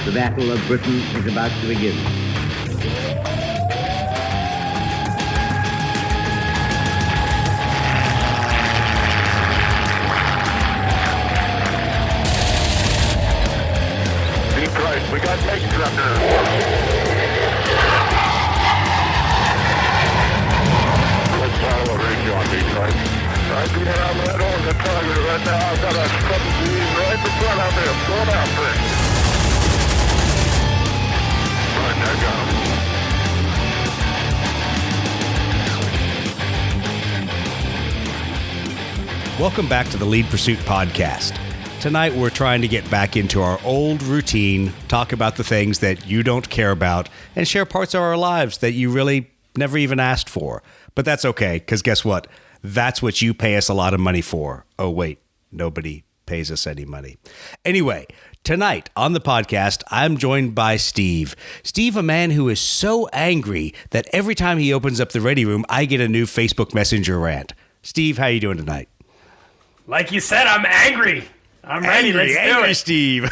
The Battle of Britain is about to begin. Be Christ, we got tanks up there. Let's follow a range on me, Christ. I do have that on the target right now. I've got a couple of these right in front of me. I'm going after it. Right, I got him. Welcome back to the Lead Pursuit Podcast. Tonight we're trying to get back into our old routine, talk about the things that you don't care about, and share parts of our lives that you really never even asked for. But that's okay, because guess what? That's what you pay us a lot of money for. Oh, wait, nobody pays us any money. Anyway, tonight on the podcast, I'm joined by Steve. Steve, a man who is so angry that every time he opens up the Ready Room, I get a new Facebook Messenger rant. Steve, how you doing tonight? Like you said, I'm angry. I'm ready. Let's do it. Steve.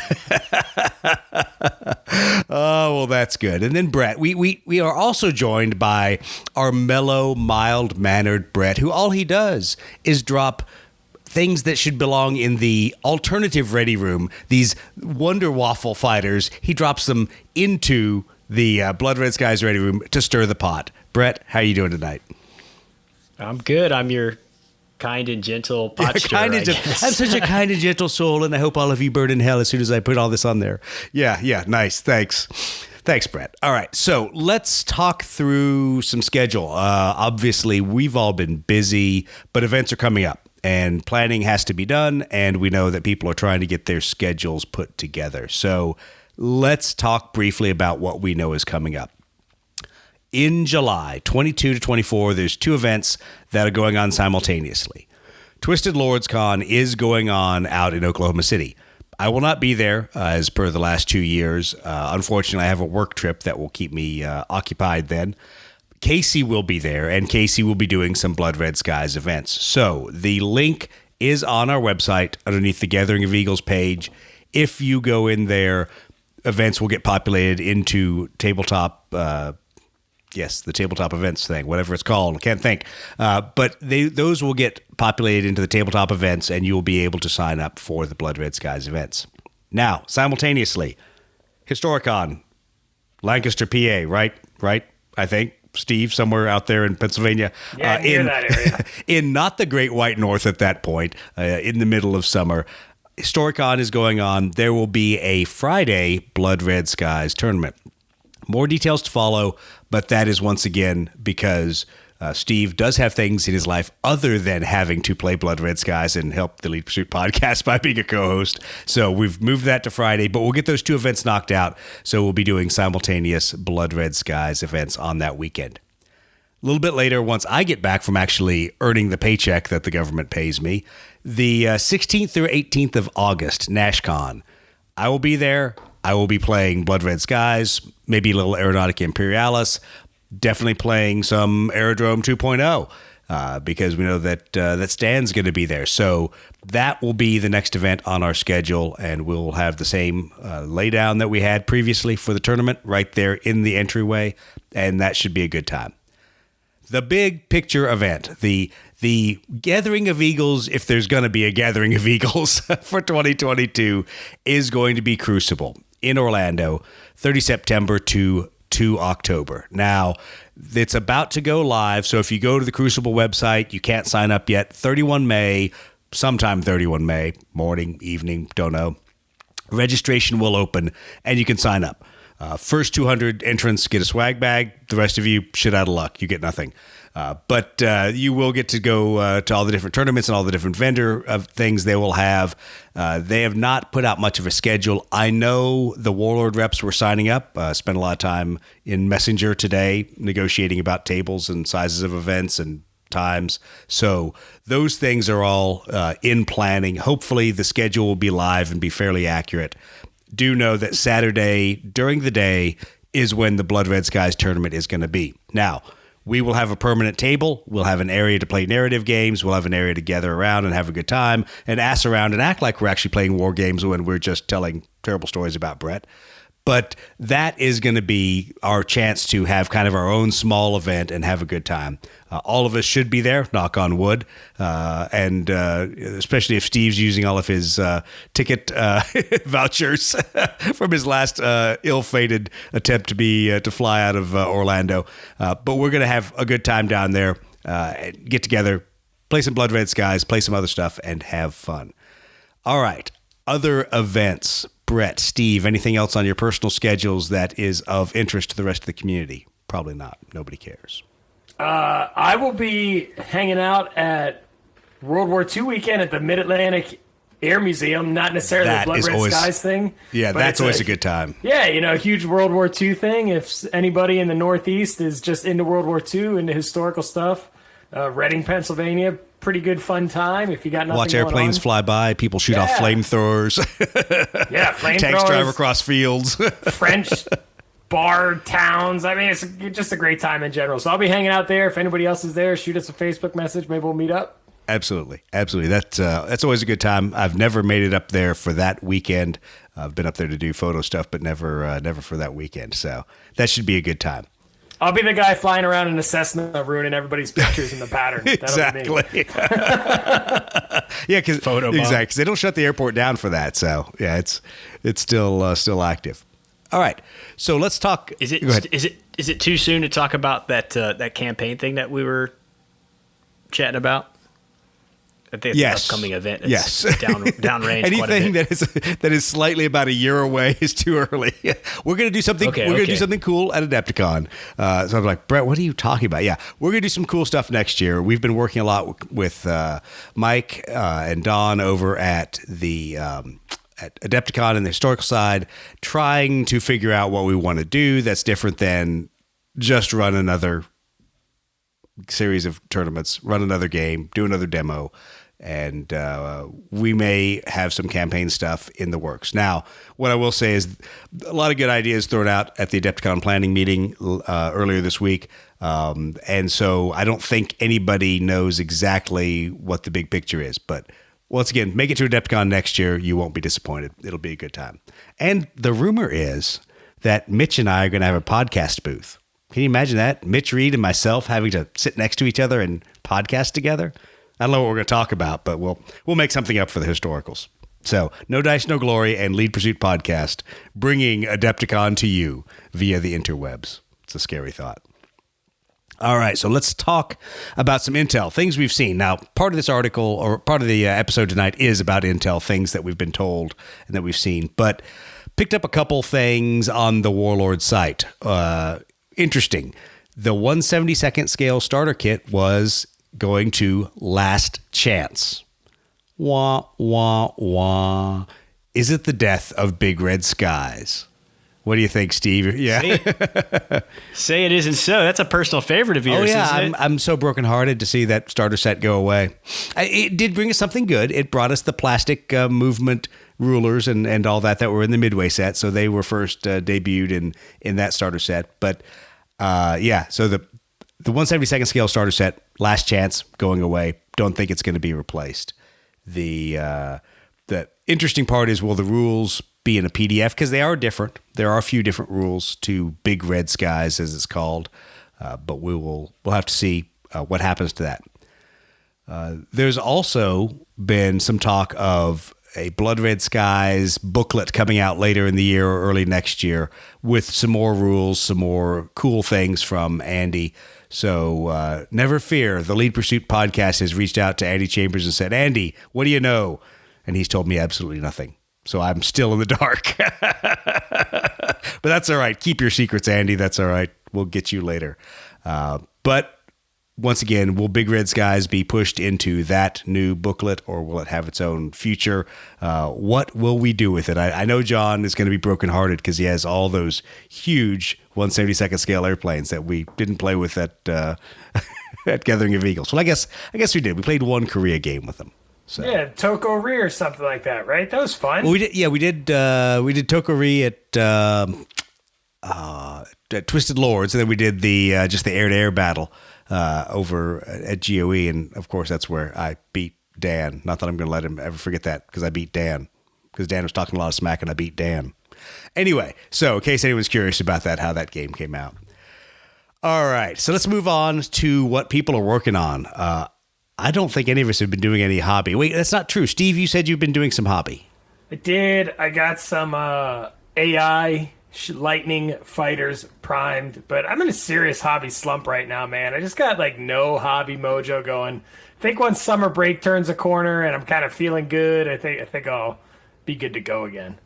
Oh, well, that's good. And then Brett, we are also joined by our mellow, mild-mannered Brett, who all he does is drop things that should belong in the alternative Ready Room, these Wonder Waffle fighters. He drops them into the Blood Red Skies Ready Room to stir the pot. Brett, how are you doing tonight? I'm good. I'm your kind and gentle pot stirrer, I guess. I'm such a kind and gentle soul, and I hope all of you burn in hell as soon as I put all this on there. Yeah, nice. Thanks, Brett. All right, so let's talk through some schedule. Obviously, we've all been busy, but events are coming up, and planning has to be done, and we know that people are trying to get their schedules put together. So let's talk briefly about what we know is coming up. In July 22 to 24, there's two events that are going on simultaneously. Twisted Lords Con is going on out in Oklahoma City. I will not be there as per the last 2 years. Unfortunately, I have a work trip that will keep me occupied then. Casey will be there, and Casey will be doing some Blood Red Skies events. So the link is on our website underneath the Gathering of Eagles page. If you go in there, events will get populated into tabletop Yes, the tabletop events thing, whatever it's called. I can't think. But those will get populated into the tabletop events, and you'll be able to sign up for the Blood Red Skies events. Now, simultaneously, Historicon, Lancaster, PA, right? I think. Steve, somewhere out there in Pennsylvania. Yeah, near that area. In not the Great White North at that point, in the middle of summer. Historicon is going on. There will be a Friday Blood Red Skies tournament. More details to follow, but that is once again because Steve does have things in his life other than having to play Blood Red Skies and help the Lead Pursuit podcast by being a co-host. So we've moved that to Friday, but we'll get those two events knocked out. So we'll be doing simultaneous Blood Red Skies events on that weekend. A little bit later, once I get back from actually earning the paycheck that the government pays me, the 16th through 18th of August, NashCon, I will be there. I will be playing Blood Red Skies, maybe a little Aeronautica Imperialis, definitely playing some Aerodrome 2.0 because we know that Stan's going to be there. So that will be the next event on our schedule, and we'll have the same laydown that we had previously for the tournament right there in the entryway, and that should be a good time. The big picture event, the Gathering of Eagles, if there's going to be a Gathering of Eagles for 2022, is going to be Crucible in Orlando, 30 September to 2 October. Now, it's about to go live, so if you go to the Crucible website, you can't sign up yet. 31 May, sometime 31 May, morning, evening, don't know. Registration will open, and you can sign up. First 200 entrants get a swag bag. The rest of you, shit out of luck. You get nothing. But you will get to go to all the different tournaments and all the different vendor of things they will have. They have not put out much of a schedule. I know the Warlord reps were signing up. Spent a lot of time in Messenger today negotiating about tables and sizes of events and times. So those things are all in planning. Hopefully the schedule will be live and be fairly accurate. Do know that Saturday during the day is when the Blood Red Skies tournament is going to be. Now, we will have a permanent table. We'll have an area to play narrative games. We'll have an area to gather around and have a good time and ass around and act like we're actually playing war games when we're just telling terrible stories about Brett. But that is going to be our chance to have kind of our own small event and have a good time. All of us should be there, knock on wood, and especially if Steve's using all of his ticket vouchers from his last ill-fated attempt to fly out of Orlando. But we're going to have a good time down there, get together, play some Blood Red Skies, play some other stuff, and have fun. All right, other events. Brett, Steve, anything else on your personal schedules that is of interest to the rest of the community? Probably not. Nobody cares. I will be hanging out at World War II weekend at the Mid-Atlantic Air Museum, not necessarily the Blood Red Skies thing. Yeah, that's always a good time. Yeah, a huge World War II thing. If anybody in the Northeast is just into World War II, into historical stuff, Reading, Pennsylvania, pretty good fun time. If you got nothing watch airplanes fly by, people shoot off flamethrowers. Yeah, flamethrowers. Tanks drive across fields. French bar towns. I mean, it's just a great time in general. So I'll be hanging out there. If anybody else is there, shoot us a Facebook message. Maybe we'll meet up. Absolutely. That's always a good time. I've never made it up there for that weekend. I've been up there to do photo stuff, but never for that weekend. So that should be a good time. I'll be the guy flying around in a Cessna, ruining everybody's pictures in the pattern. Exactly. Yeah, because they don't shut the airport down for that. So yeah, it's still active. All right, so let's talk. Is it too soon to talk about that campaign thing that we were chatting about? At the upcoming event. It's downrange. Anything that is slightly about a year away is too early. We're going to do something. We're going to do something cool at Adepticon. So I'm like, Brett, what are you talking about? Yeah, we're going to do some cool stuff next year. We've been working a lot with Mike and Don over at the at Adepticon and the historical side, trying to figure out what we want to do that's different than just run another series of tournaments, run another game, do another demo. And we may have some campaign stuff in the works. Now, what I will say is a lot of good ideas thrown out at the Adepticon planning meeting earlier this week. And so I don't think anybody knows exactly what the big picture is. But once again, make it to Adepticon next year. You won't be disappointed. It'll be a good time. And the rumor is that Mitch and I are going to have a podcast booth. Can you imagine that? Mitch Reed and myself having to sit next to each other and podcast together? I don't know what we're going to talk about, but we'll make something up for the historicals. So, No Dice, No Glory, and Lead Pursuit Podcast, bringing Adepticon to you via the interwebs. It's a scary thought. All right, so let's talk about some intel, things we've seen. Now, part of this article, or part of the episode tonight, is about intel, things that we've been told and that we've seen. But picked up a couple things on the Warlord site. Interesting. The 1/72nd scale starter kit was going to Last Chance. Wah, wah, wah. Is it the death of Big Red Skies? What do you think, Steve? Yeah. Say it isn't so. That's a personal favorite of yours. Oh, yeah. I'm so brokenhearted to see that starter set go away. It did bring us something good. It brought us the plastic movement rulers and all that were in the Midway set. So they were first debuted in that starter set. But so the 1/72nd scale starter set, Last Chance, going away. Don't think it's going to be replaced. The interesting part is, will the rules be in a PDF? Because they are different. There are a few different rules to Big Red Skies, as it's called. But we'll have to see what happens to that. There's also been some talk of a Blood Red Skies booklet coming out later in the year or early next year with some more rules, some more cool things from Andy. So never fear. The Lead Pursuit Podcast has reached out to Andy Chambers and said, Andy, what do you know? And he's told me absolutely nothing. So I'm still in the dark. But that's all right. Keep your secrets, Andy. That's all right. We'll get you later. But once again, will Big Red Skies be pushed into that new booklet, or will it have its own future? What will we do with it? I know John is going to be brokenhearted because he has all those huge 1/72nd scale airplanes that we didn't play with at at Gathering of Eagles. Well, I guess we did. We played one Korea game with them. So. Yeah, Toko-Ri or something like that, right? That was fun. Well, we did Toko-Ri at Twisted Lords, and then we did the just the air-to-air battle over at GOE, and of course that's where I beat Dan. Not that I'm going to let him ever forget that, because I beat Dan. Because Dan was talking a lot of smack, and I beat Dan. Anyway, so in case anyone's curious about that, how that game came out. All right, so let's move on to what people are working on. I don't think any of us have been doing any hobby. Wait, that's not true. Steve, you said you've been doing some hobby. I did. I got some AI lightning fighters primed, but I'm in a serious hobby slump right now, man. I just got like no hobby mojo going. I think once summer break turns a corner and I'm kind of feeling good, I think I'll be good to go again.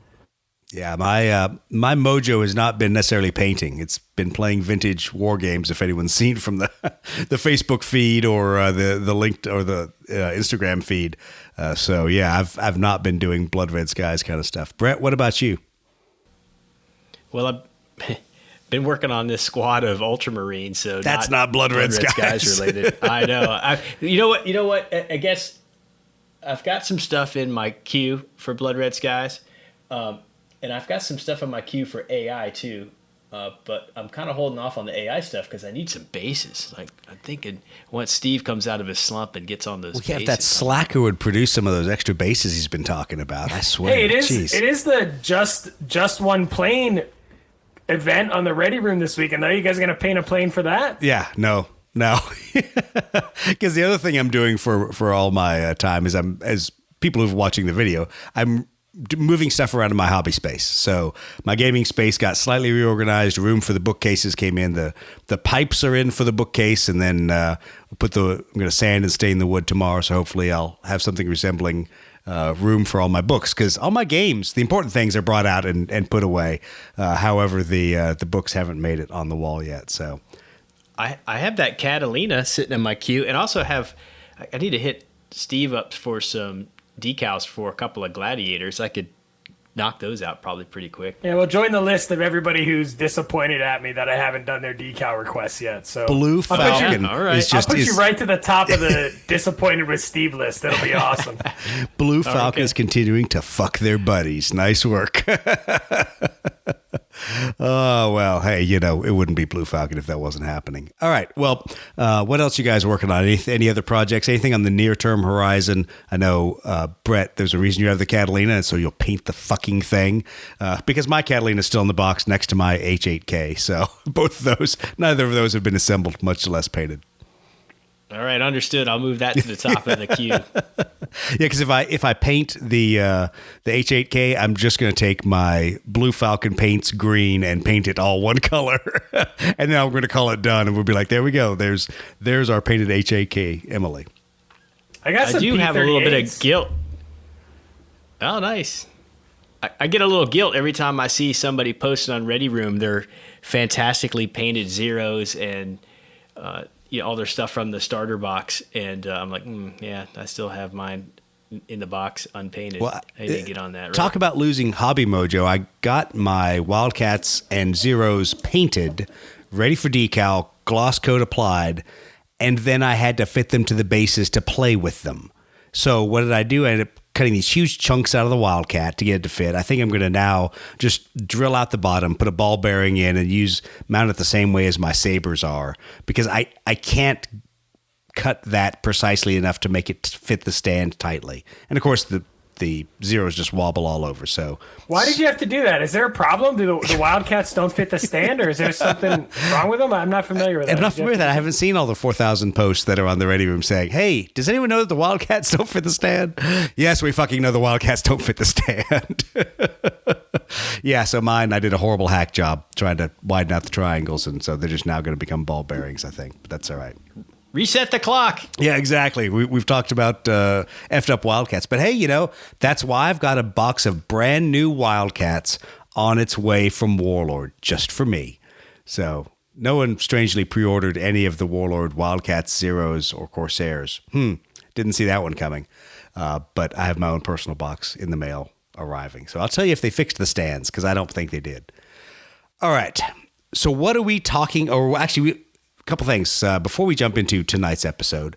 Yeah, my mojo has not been necessarily painting. It's been playing vintage war games. If anyone's seen from the the Facebook feed or the link or the Instagram feed, so yeah, I've not been doing Blood Red Skies kind of stuff. Brett, what about you? Well, I've been working on this squad of Ultramarines, so that's not Blood Red Skies related. I know. You know what? I guess I've got some stuff in my queue for Blood Red Skies. And I've got some stuff on my queue for AI too, but I'm kind of holding off on the AI stuff because I need some bases. Like I'm thinking once Steve comes out of his slump and gets on those bases. Yeah, if that slacker would produce some of those extra bases he's been talking about, I swear. Hey, it is the just one plane event on the Ready Room this week, and now you guys are going to paint a plane for that? Yeah, no. Because the other thing I'm doing for all my time is as people who've watching the video, I'm moving stuff around in my hobby space. So my gaming space got slightly reorganized. Room for the bookcases came in. The pipes are in for the bookcase, and then I'm going to sand and stain the wood tomorrow. So hopefully I'll have something resembling room for all my books, because all my games, the important things are brought out and put away. However, the books haven't made it on the wall yet. So I have that Catalina sitting in my queue, and also I need to hit Steve up for some decals for a couple of gladiators. I could knock those out probably pretty quick. Yeah, well, join the list of everybody who's disappointed at me that I haven't done their decal requests yet. So Blue Falcon is just... I'll put you right to the top of the disappointed with Steve list. That'll be awesome. Blue Falcon's continuing to fuck their buddies. Nice work. Oh, well, hey, it wouldn't be Blue Falcon if that wasn't happening. All right. Well, what else you guys working on? Any other projects? Anything on the near-term horizon? I know, Brett, there's a reason you have the Catalina, and so you'll paint the fucking thing. Because my Catalina is still in the box next to my H8K. So neither of those have been assembled, much less painted. All right, understood. I'll move that to the top of the queue. Yeah, because if I paint the H8K, I'm just going to take my Blue Falcon paints green and paint it all one color, and then I'm going to call it done, and we'll be like, there we go. There's our painted H8K, Emily. I do have a little bit of guilt. Oh, nice. I get a little guilt every time I see somebody posted on Ready Room their fantastically painted zeros and all their stuff from the starter box, and I'm like, yeah, I still have mine in the box unpainted. Well, I didn't get on that. Right? Talk about losing hobby mojo. I got my Wildcats and Zeros painted, ready for decal, gloss coat applied, and then I had to fit them to the bases to play with them. So what did I do? I ended up cutting these huge chunks out of the Wildcat to get it to fit. I think I'm going to now just drill out the bottom, put a ball bearing in, and mount it the same way as my sabers are, because I can't cut that precisely enough to make it fit the stand tightly. And of course, the zeros just wobble all over. So why did you have to do that? Is there a problem? Do the Wildcats don't fit the stand, or is there something wrong with them? I'm not familiar with that. I'm not familiar with that. I haven't seen all the 4,000 posts that are on the Ready Room saying, hey, does anyone know that the Wildcats don't fit the stand? Yes, we fucking know the Wildcats don't fit the stand. Yeah, so mine, I did a horrible hack job trying to widen out the triangles, and so they're just now going to become ball bearings, I think. But that's all right. Reset the clock. Yeah, exactly. We've talked about effed up Wildcats. But hey, that's why I've got a box of brand new Wildcats on its way from Warlord, just for me. So no one strangely pre-ordered any of the Warlord Wildcats, Zeros, or Corsairs. Didn't see that one coming. But I have my own personal box in the mail arriving. So I'll tell you if they fixed the stands, because I don't think they did. All right. So what are we talking, or actually, couple things before we jump into tonight's episode.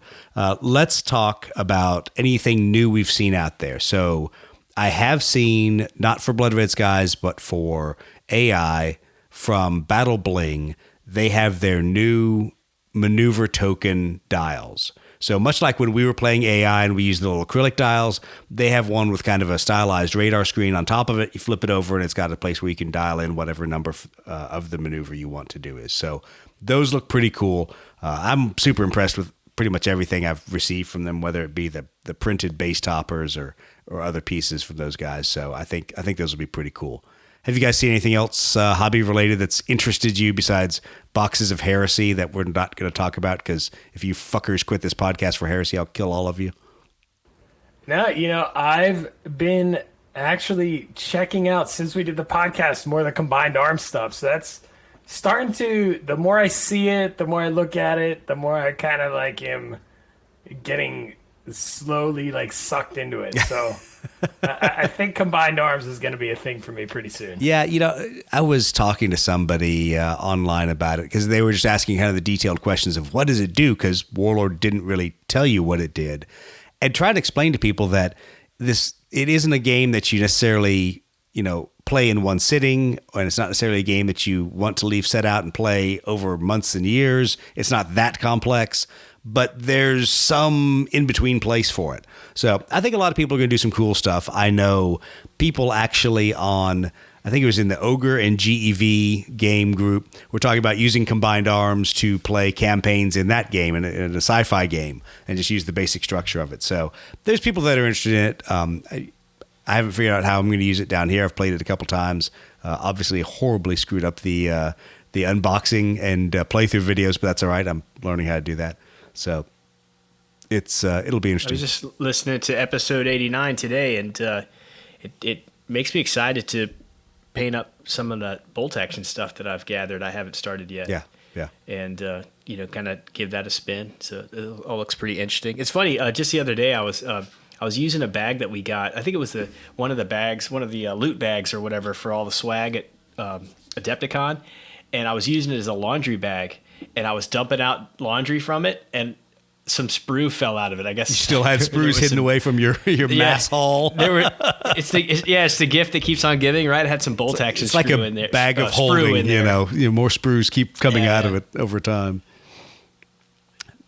Let's talk about anything new we've seen out there. So I have seen, not for Blood Red Skies, but for AI from Battle Bling, they have their new maneuver token dials. So much like when we were playing AI and we used the little acrylic dials, they have one with kind of a stylized radar screen on top of it. You flip it over and it's got a place where you can dial in whatever number of the maneuver you want to do is. So those look pretty cool. I'm super impressed with pretty much everything I've received from them, whether it be the printed base toppers or other pieces from those guys. So I think those will be pretty cool. Have you guys seen anything else hobby related that's interested you besides boxes of heresy that we're not going to talk about? Because if you fuckers quit this podcast for heresy, I'll kill all of you. No, I've been actually checking out, since we did the podcast, more of the combined arms stuff. So that's starting to, the more I see it, the more I look at it, the more I kind of like am getting slowly like sucked into it. So I think combined arms is going to be a thing for me pretty soon. Yeah, I was talking to somebody online about it because they were just asking kind of the detailed questions of what does it do, because Warlord didn't really tell you what it did, and try to explain to people that it isn't a game that you necessarily play in one sitting, and it's not necessarily a game that you want to leave set out and play over months and years. It's not that complex, but there's some in-between place for it. So I think a lot of people are going to do some cool stuff. I know people actually I think it was in the Ogre and GEV game group, we're talking about using combined arms to play campaigns in that game, in a sci-fi game, and just use the basic structure of it. So there's people that are interested in it. I haven't figured out how I'm going to use it down here. I've played it a couple times. Obviously, horribly screwed up the unboxing and playthrough videos, but that's all right. I'm learning how to do that. So it'll be interesting. I was just listening to episode 89 today, and it makes me excited to paint up some of the bolt action stuff that I've gathered. I haven't started yet. Yeah. And kind of give that a spin. So it all looks pretty interesting. It's funny. Just the other day, I was using a bag that we got. I think it was one of the loot bags or whatever for all the swag at Adepticon, and I was using it as a laundry bag, and I was dumping out laundry from it, and some sprue fell out of it. I guess you still had sprues hidden away from your mass haul. It's the gift that keeps on giving, right? I had some bolt action. It's like a bag of holding. More sprues keep coming out of it over time.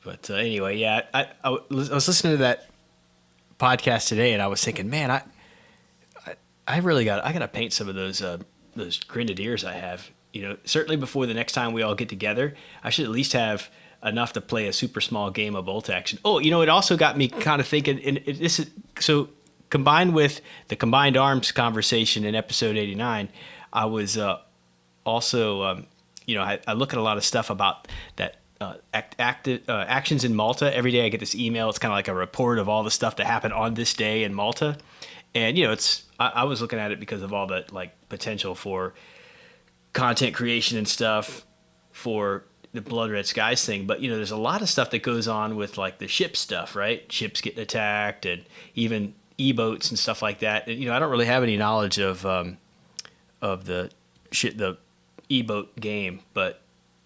But anyway, yeah, I was listening to that podcast today, and I was thinking, man, I really got to paint some of those grenadiers I have. Certainly before the next time we all get together, I should at least have enough to play a super small game of bolt action. Oh, it also got me kind of thinking, and this is so combined with the combined arms conversation in episode 89. I was also, I look at a lot of stuff about that. Actions in Malta. Every day I get this email. It's kind of like a report of all the stuff that happened on this day in Malta. And, I was looking at it because of all the potential for content creation and stuff for the Blood Red Skies thing. But, there's a lot of stuff that goes on with the ship stuff, right? Ships getting attacked and even E-boats and stuff like that. And, I don't really have any knowledge of the E-boat game, but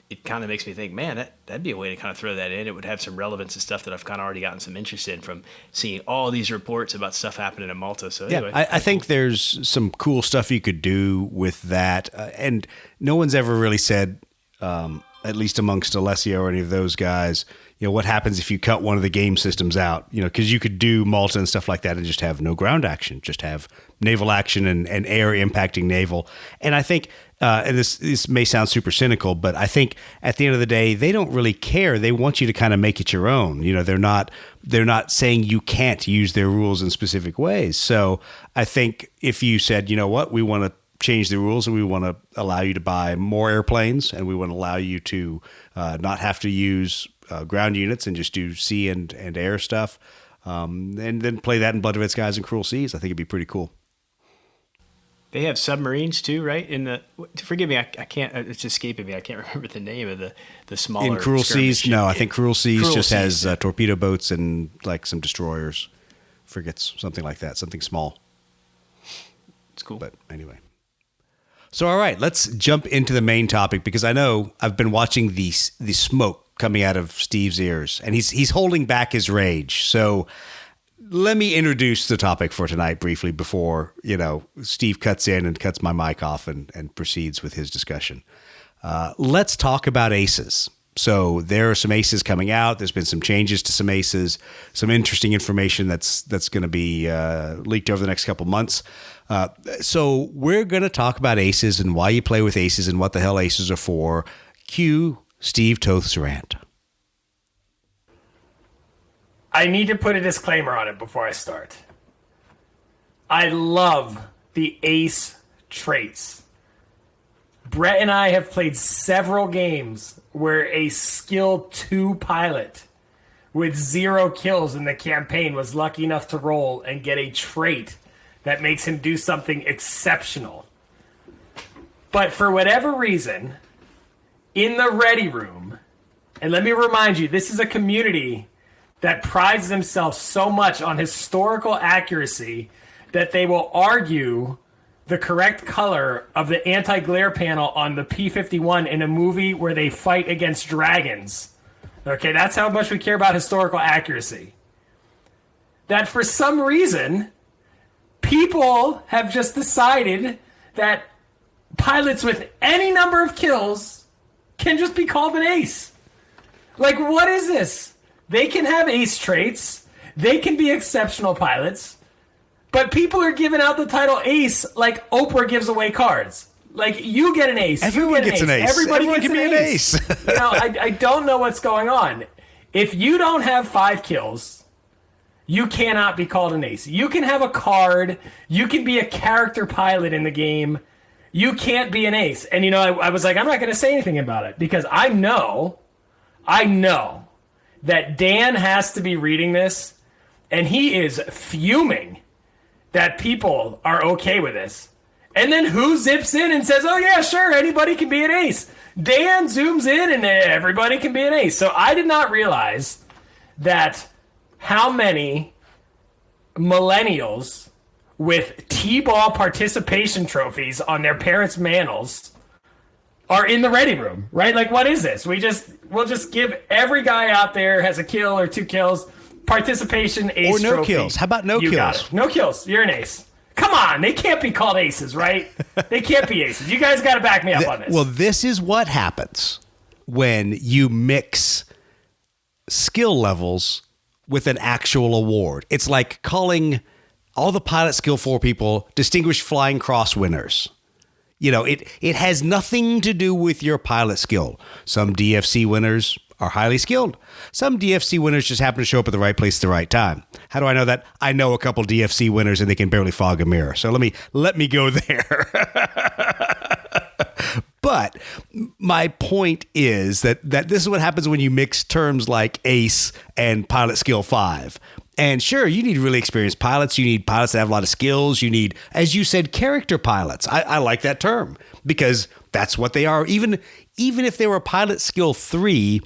it kind of makes me think, man, that'd be a way to kind of throw that in. It would have some relevance to stuff that I've kind of already gotten some interest in from seeing all these reports about stuff happening in Malta. So anyway, I think there's some cool stuff you could do with that. And no one's ever really said, at least amongst Alessio or any of those guys, what happens if you cut one of the game systems out, because you could do Malta and stuff like that and just have no ground action, just have naval action and air impacting naval. And I think, and this may sound super cynical, but I think at the end of the day, they don't really care. They want you to kind of make it your own. They're not saying you can't use their rules in specific ways. So I think if you said, we want to change the rules and we want to allow you to buy more airplanes and we want to allow you to not have to use ground units and just do sea and air stuff, and then play that in Blood Red Skies and Cruel Seas, I think it'd be pretty cool. They have submarines too, right? Forgive me, I can't. It's escaping me. I can't remember the name of the smaller. In Cruel Seas, ship. no. I think Cruel Seas has torpedo boats and some destroyers, frigates, something like that, something small. It's cool. But anyway. So all right, let's jump into the main topic, because I know I've been watching the smoke coming out of Steve's ears, and he's holding back his rage. So let me introduce the topic for tonight briefly before, Steve cuts in and cuts my mic off and proceeds with his discussion. Let's talk about aces. So there are some aces coming out. There's been some changes to some aces, some interesting information that's going to be leaked over the next couple months. So we're going to talk about aces and why you play with aces and what the hell aces are for. Cue Steve Toth's rant. I need to put a disclaimer on it before I start. I love the ace traits. Brett and I have played several games where a skill 2 pilot with 0 kills in the campaign was lucky enough to roll and get a trait that makes him do something exceptional. But for whatever reason, in the ready room, and let me remind you, this is a community that prides themselves so much on historical accuracy that they will argue the correct color of the anti-glare panel on the P-51 in a movie where they fight against dragons. Okay, that's how much we care about historical accuracy. That for some reason, people have just decided that pilots with any number of kills can just be called an ace. Like, what is this? They can have ace traits. They can be exceptional pilots. But people are giving out the title ace like Oprah gives away cards. Like, you get an ace. Everyone gets an ace. Everybody Everyone gets can an be an ace. ace. I don't know what's going on. If you don't have 5 kills, you cannot be called an ace. You can have a card. You can be a character pilot in the game. You can't be an ace. And, I was like, I'm not going to say anything about it because I know that Dan has to be reading this, and he is fuming that people are okay with this. And then who zips in and says, oh yeah, sure, anybody can be an ace. Dan zooms in and everybody can be an ace. So I did not realize that how many millennials with T-ball participation trophies on their parents' mantles are in the ready room, right? Like, what is this? We'll just give every guy out there has a kill or 2 kills, participation ace or no trophy. kills. How about no You got kills? it. No kills. You're an ace. Come on, they can't be called aces, right? They can't be aces. You guys got to back me up on this. Well, this is what happens when you mix skill levels with an actual award. It's like calling all the pilot skill 4 people distinguished flying cross winners. It has nothing to do with your pilot skill. Some DFC winners are highly skilled. Some DFC winners just happen to show up at the right place at the right time. How do I know that? I know a couple DFC winners and they can barely fog a mirror. So let me go there. But my point is that this is what happens when you mix terms like ace and pilot skill 5. And sure, you need really experienced pilots. You need pilots that have a lot of skills. You need, as you said, character pilots. I like that term because that's what they are. Even if they were pilot skill 3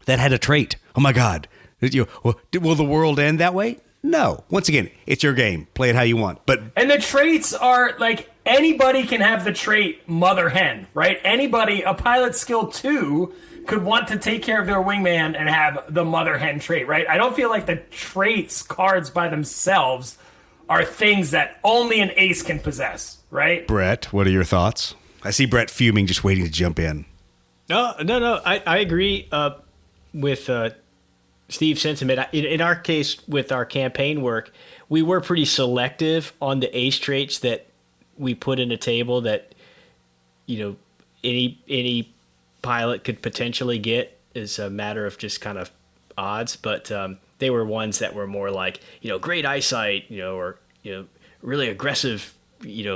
that had a trait. Oh my God. Will the world end that way? No. Once again, it's your game. Play it how you want. And the traits are like anybody can have the trait mother hen, right? Anybody, a pilot skill 2 could want to take care of their wingman and have the mother hen trait, right? I don't feel like the traits cards by themselves are things that only an ace can possess, right? Brett, what are your thoughts? I see Brett fuming, just waiting to jump in. No. I agree with Steve's sentiment. In our case, with our campaign work, we were pretty selective on the ace traits that we put in a table that, any pilot could potentially get is a matter of just kind of odds. But they were ones that were more like, great eyesight, or, really aggressive,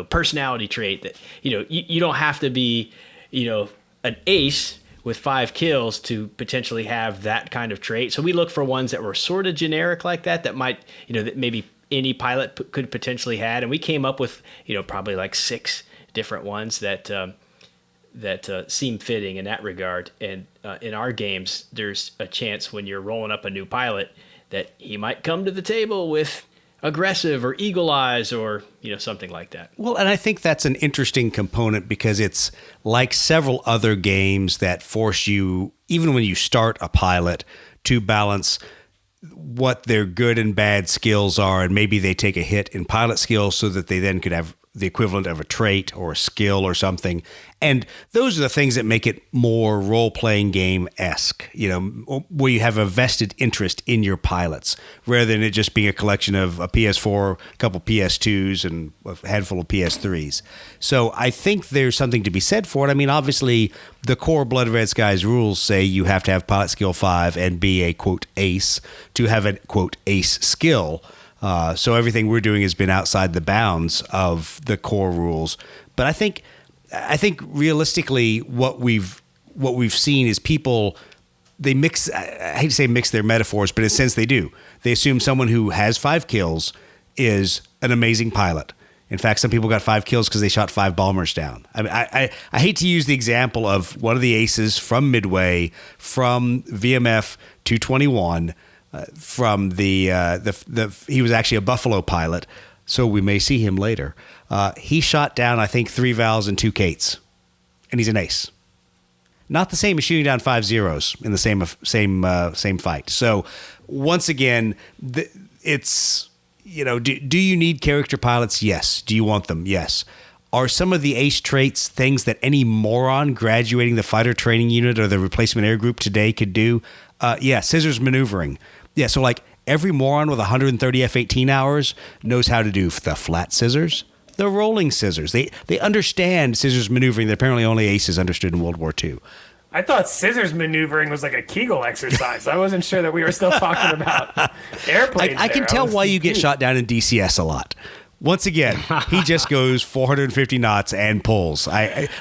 personality trait that, you don't have to be, an ace with 5 kills to potentially have that kind of trait. So we look for ones that were sort of generic like that might, that maybe any pilot could potentially had. And we came up with, probably like 6 different ones that seem fitting in that regard. And in our games, there's a chance when you're rolling up a new pilot that he might come to the table with aggressive or eagle eyes or something like that. Well, and I think that's an interesting component because it's like several other games that force you, even when you start a pilot, to balance what their good and bad skills are, and maybe they take a hit in pilot skills so that they then could have the equivalent of a trait or a skill or something. And those are the things that make it more role-playing game-esque, where you have a vested interest in your pilots, rather than it just being a collection of a PS4, a couple PS2s, and a handful of PS3s. So I think there's something to be said for it. I mean, obviously, the core Blood Red Skies rules say you have to have pilot skill 5 and be a, quote, ace to have a, quote, ace skill. So everything we're doing has been outside the bounds of the core rules. But I think realistically, what we've seen is people, they mix. I hate to say mix their metaphors, but in a sense they do. They assume someone who has 5 kills is an amazing pilot. In fact, some people got 5 kills because they shot 5 bombers down. I mean, I hate to use the example of one of the aces from Midway, from VMF 221. From he was actually a Buffalo pilot, so we may see him later. He shot down, I think, 3 Vals and 2 Kates, and he's an ace. Not the same as shooting down 5 zeros in the same fight. So once again, it's do you need character pilots? Yes. Do you want them? Yes. Are some of the ace traits things that any moron graduating the fighter training unit or the replacement air group today could do? Yeah, scissors maneuvering. Yeah, so like every moron with 130 F-18 hours knows how to do the flat scissors, the rolling scissors. They understand scissors maneuvering that apparently only aces understood in World War II. I thought scissors maneuvering was like a Kegel exercise. I wasn't sure that we were still talking about airplanes. I can tell why you get shot down in DCS a lot. Once again, he just goes 450 knots and pulls.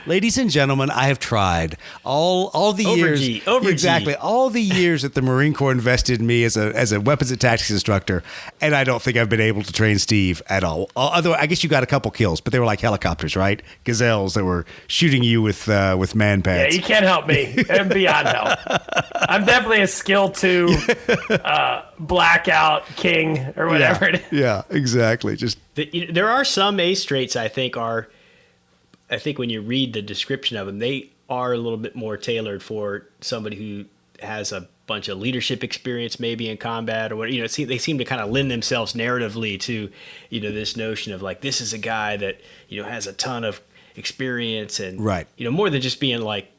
Ladies and gentlemen, I have tried all the years. Exactly. All the years that the Marine Corps invested in me as a weapons and tactics instructor, and I don't think I've been able to train Steve at all. Although I guess you got a couple kills, but they were like helicopters, right? Gazelles that were shooting you with man pads. Yeah, you can't help me. I'm beyond help. I'm definitely a skill 2 blackout king or whatever it is. Yeah, exactly. There are some ace traits I think when you read the description of them, they are a little bit more tailored for somebody who has a bunch of leadership experience maybe in combat or what, they seem to kind of lend themselves narratively to, this notion of like, this is a guy that, has a ton of experience and, right. More than just being like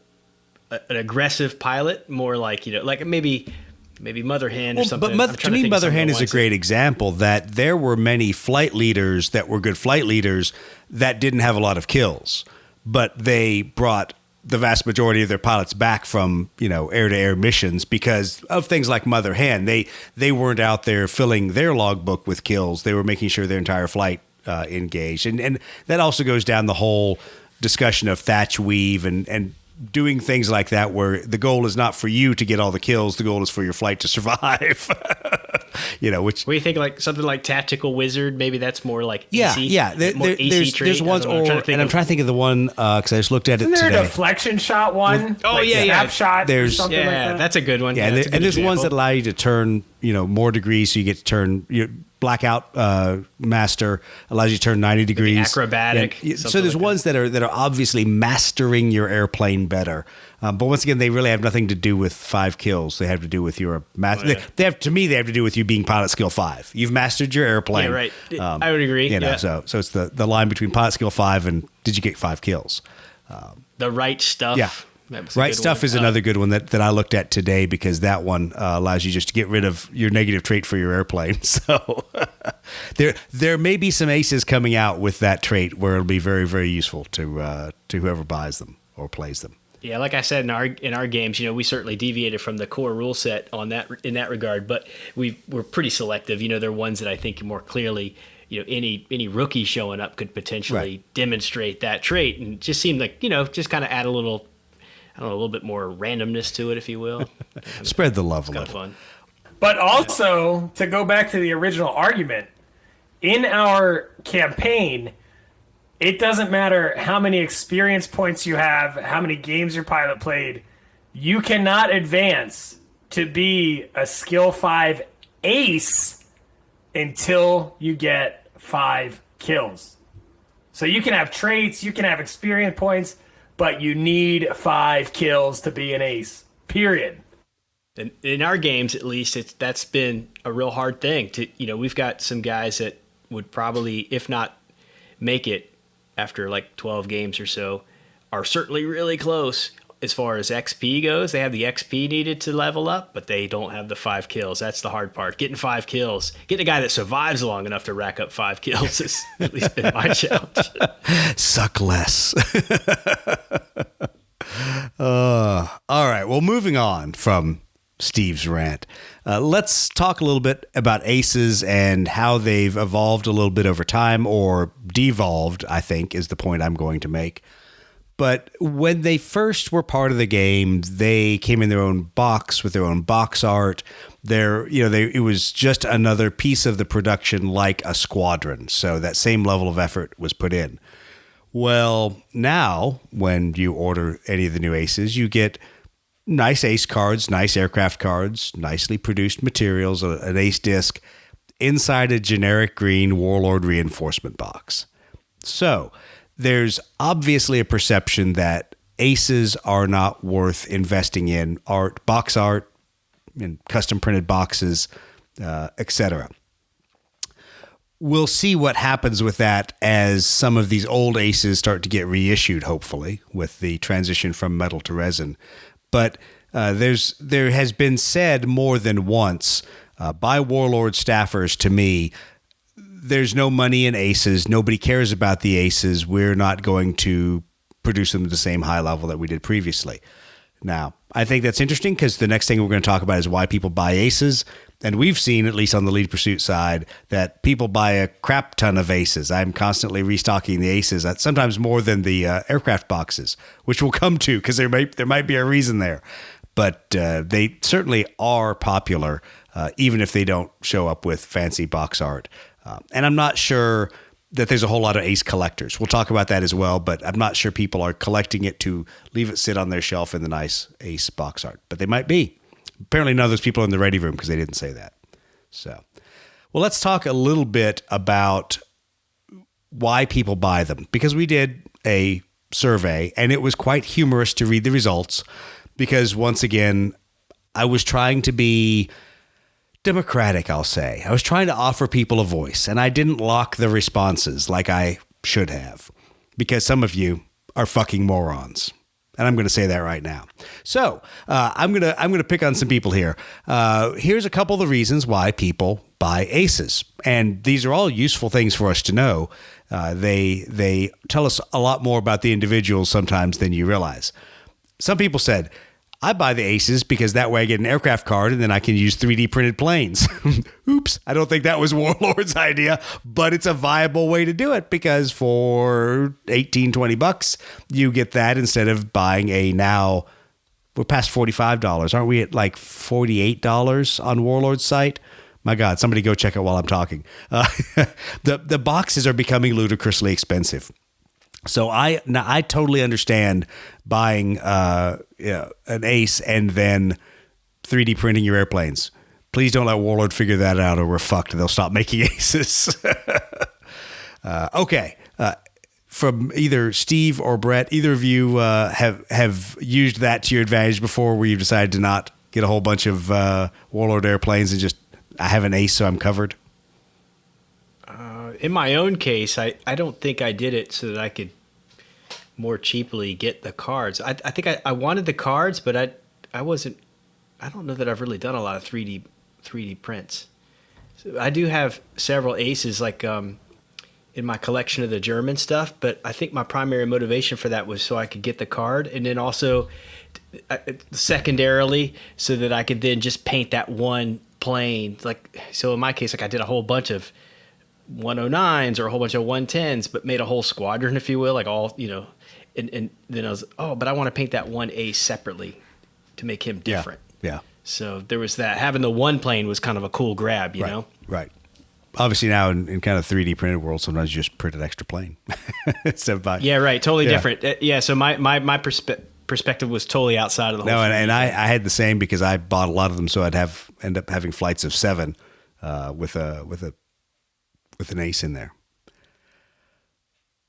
an aggressive pilot, more like, like maybe Mother Hen or something. But to me, Mother Hen is a great example that there were many flight leaders that were good flight leaders that didn't have a lot of kills, but they brought the vast majority of their pilots back from, air-to-air missions because of things like Mother Hen. They weren't out there filling their logbook with kills. They were making sure their entire flight engaged. And that also goes down the whole discussion of Thatch Weave and doing things like that where the goal is not for you to get all the kills, the goal is for your flight to survive. Which... What do you think, like something like Tactical Wizard? Maybe that's more like easy. Yeah. There's ones, I'm trying to think of the one, because I just looked at it today. Isn't there a deflection shot one? Snapshot there's, or something like that? That's a good one. Yeah, and there's ones that allow you to turn, more degrees, so you get to turn... Blackout Master allows you to turn 90 degrees. Maybe acrobatic. Yeah. So there's ones that are obviously mastering your airplane better. But once again, they really have nothing to do with 5 kills. They have to do with your master. They have to do with you being pilot skill 5. You've mastered your airplane. Yeah, right. I would agree. So it's the line between pilot skill 5 and did you get 5 kills? The Right Stuff. Yeah. Right Stuff is another good one that I looked at today because that one allows you just to get rid of your negative trait for your airplane. So there may be some aces coming out with that trait where it'll be very, very useful to whoever buys them or plays them. Yeah, like I said in our games, we certainly deviated from the core rule set in that regard, but we're pretty selective. There are ones that I think more clearly, any rookie showing up could potentially demonstrate that trait, and it just seemed like just kind of add a little bit more randomness to it, if you will. Spread the love a little. Kind of fun. But also, to go back to the original argument, in our campaign, it doesn't matter how many experience points you have, how many games your pilot played, you cannot advance to be a skill 5 ace until you get 5 kills. So you can have traits, you can have experience points, but you need 5 kills to be an ace. Period. In our games, at least, that's been a real hard thing. We've got some guys that would probably, if not make it, after like 12 games or so are certainly really close. As far as XP goes, they have the XP needed to level up, but they don't have the 5 kills. That's the hard part. Getting 5 kills. Getting a guy that survives long enough to rack up 5 kills has at least been my challenge. Suck less. All right. Well, moving on from Steve's rant, let's talk a little bit about aces and how they've evolved a little bit over time, or devolved, I think, is the point I'm going to make. But when they first were part of the game, they came in their own box with their own box art. It was just another piece of the production, like a squadron. So that same level of effort was put in. Well, now when you order any of the new aces, you get nice ace cards, nice aircraft cards, nicely produced materials, an ace disc inside a generic green Warlord reinforcement box. So there's obviously a perception that aces are not worth investing in art, box art, in custom printed boxes, etc. We'll see what happens with that as some of these old aces start to get reissued, hopefully, with the transition from metal to resin. But there has been said more than once by Warlord staffers to me, there's no money in aces. Nobody cares about the aces. We're not going to produce them at the same high level that we did previously. Now, I think that's interesting because the next thing we're going to talk about is why people buy aces. And we've seen, at least on the lead pursuit side, that people buy a crap ton of aces. I'm constantly restocking the aces, sometimes more than the aircraft boxes, which we'll come to because there might be a reason there. But they certainly are popular, even if they don't show up with fancy box art. And I'm not sure that there's a whole lot of ace collectors. We'll talk about that as well, but I'm not sure people are collecting it to leave it sit on their shelf in the nice ace box art. But they might be. Apparently none of those people are in the ready room because they didn't say that. So, well, let's talk a little bit about why people buy them. Because we did a survey, and it was quite humorous to read the results because, once again, I was trying to be democratic, I'll say. I was trying to offer people a voice, and I didn't lock the responses like I should have, because some of you are fucking morons. And I'm going to say that right now. So I'm going to pick on some people here. Here's a couple of the reasons why people buy aces. And these are all useful things for us to know. They tell us a lot more about the individuals sometimes than you realize. Some people said, I buy the aces because that way I get an aircraft card and then I can use 3D printed planes. Oops, I don't think that was Warlord's idea, but it's a viable way to do it because for $18-20, you get that instead of buying now, we're past $45. Aren't we at like $48 on Warlord's site? My God, somebody go check it while I'm talking. The boxes are becoming ludicrously expensive. So I totally understand buying an ace and then 3D printing your airplanes. Please don't let Warlord figure that out or we're fucked. They'll stop making aces. Okay. From either Steve or Brett, either of you have used that to your advantage before where you've decided to not get a whole bunch of Warlord airplanes and just, I have an ace so I'm covered? In my own case, I don't think I did it so that I could more cheaply get the cards. I think I wanted the cards, but I don't know that I've really done a lot of 3D prints. So I do have several aces like in my collection of the German stuff, but I think my primary motivation for that was so I could get the card, and then also secondarily so that I could then just paint that one plane. Like, so in my case, like I did a whole bunch of 109s or a whole bunch of 110s, but made a whole squadron, if you will, like all, and then I was, but I want to paint that one ace separately to make him different. Yeah. So there was that. Having the one plane was kind of a cool grab, you know? Right. Obviously now in kind of 3D printed world, sometimes you just print an extra plane. Yeah, right. Totally different. So my perspective was totally outside of the whole thing. And I had the same because I bought a lot of them, so I'd end up having flights of 7 with an ace in there.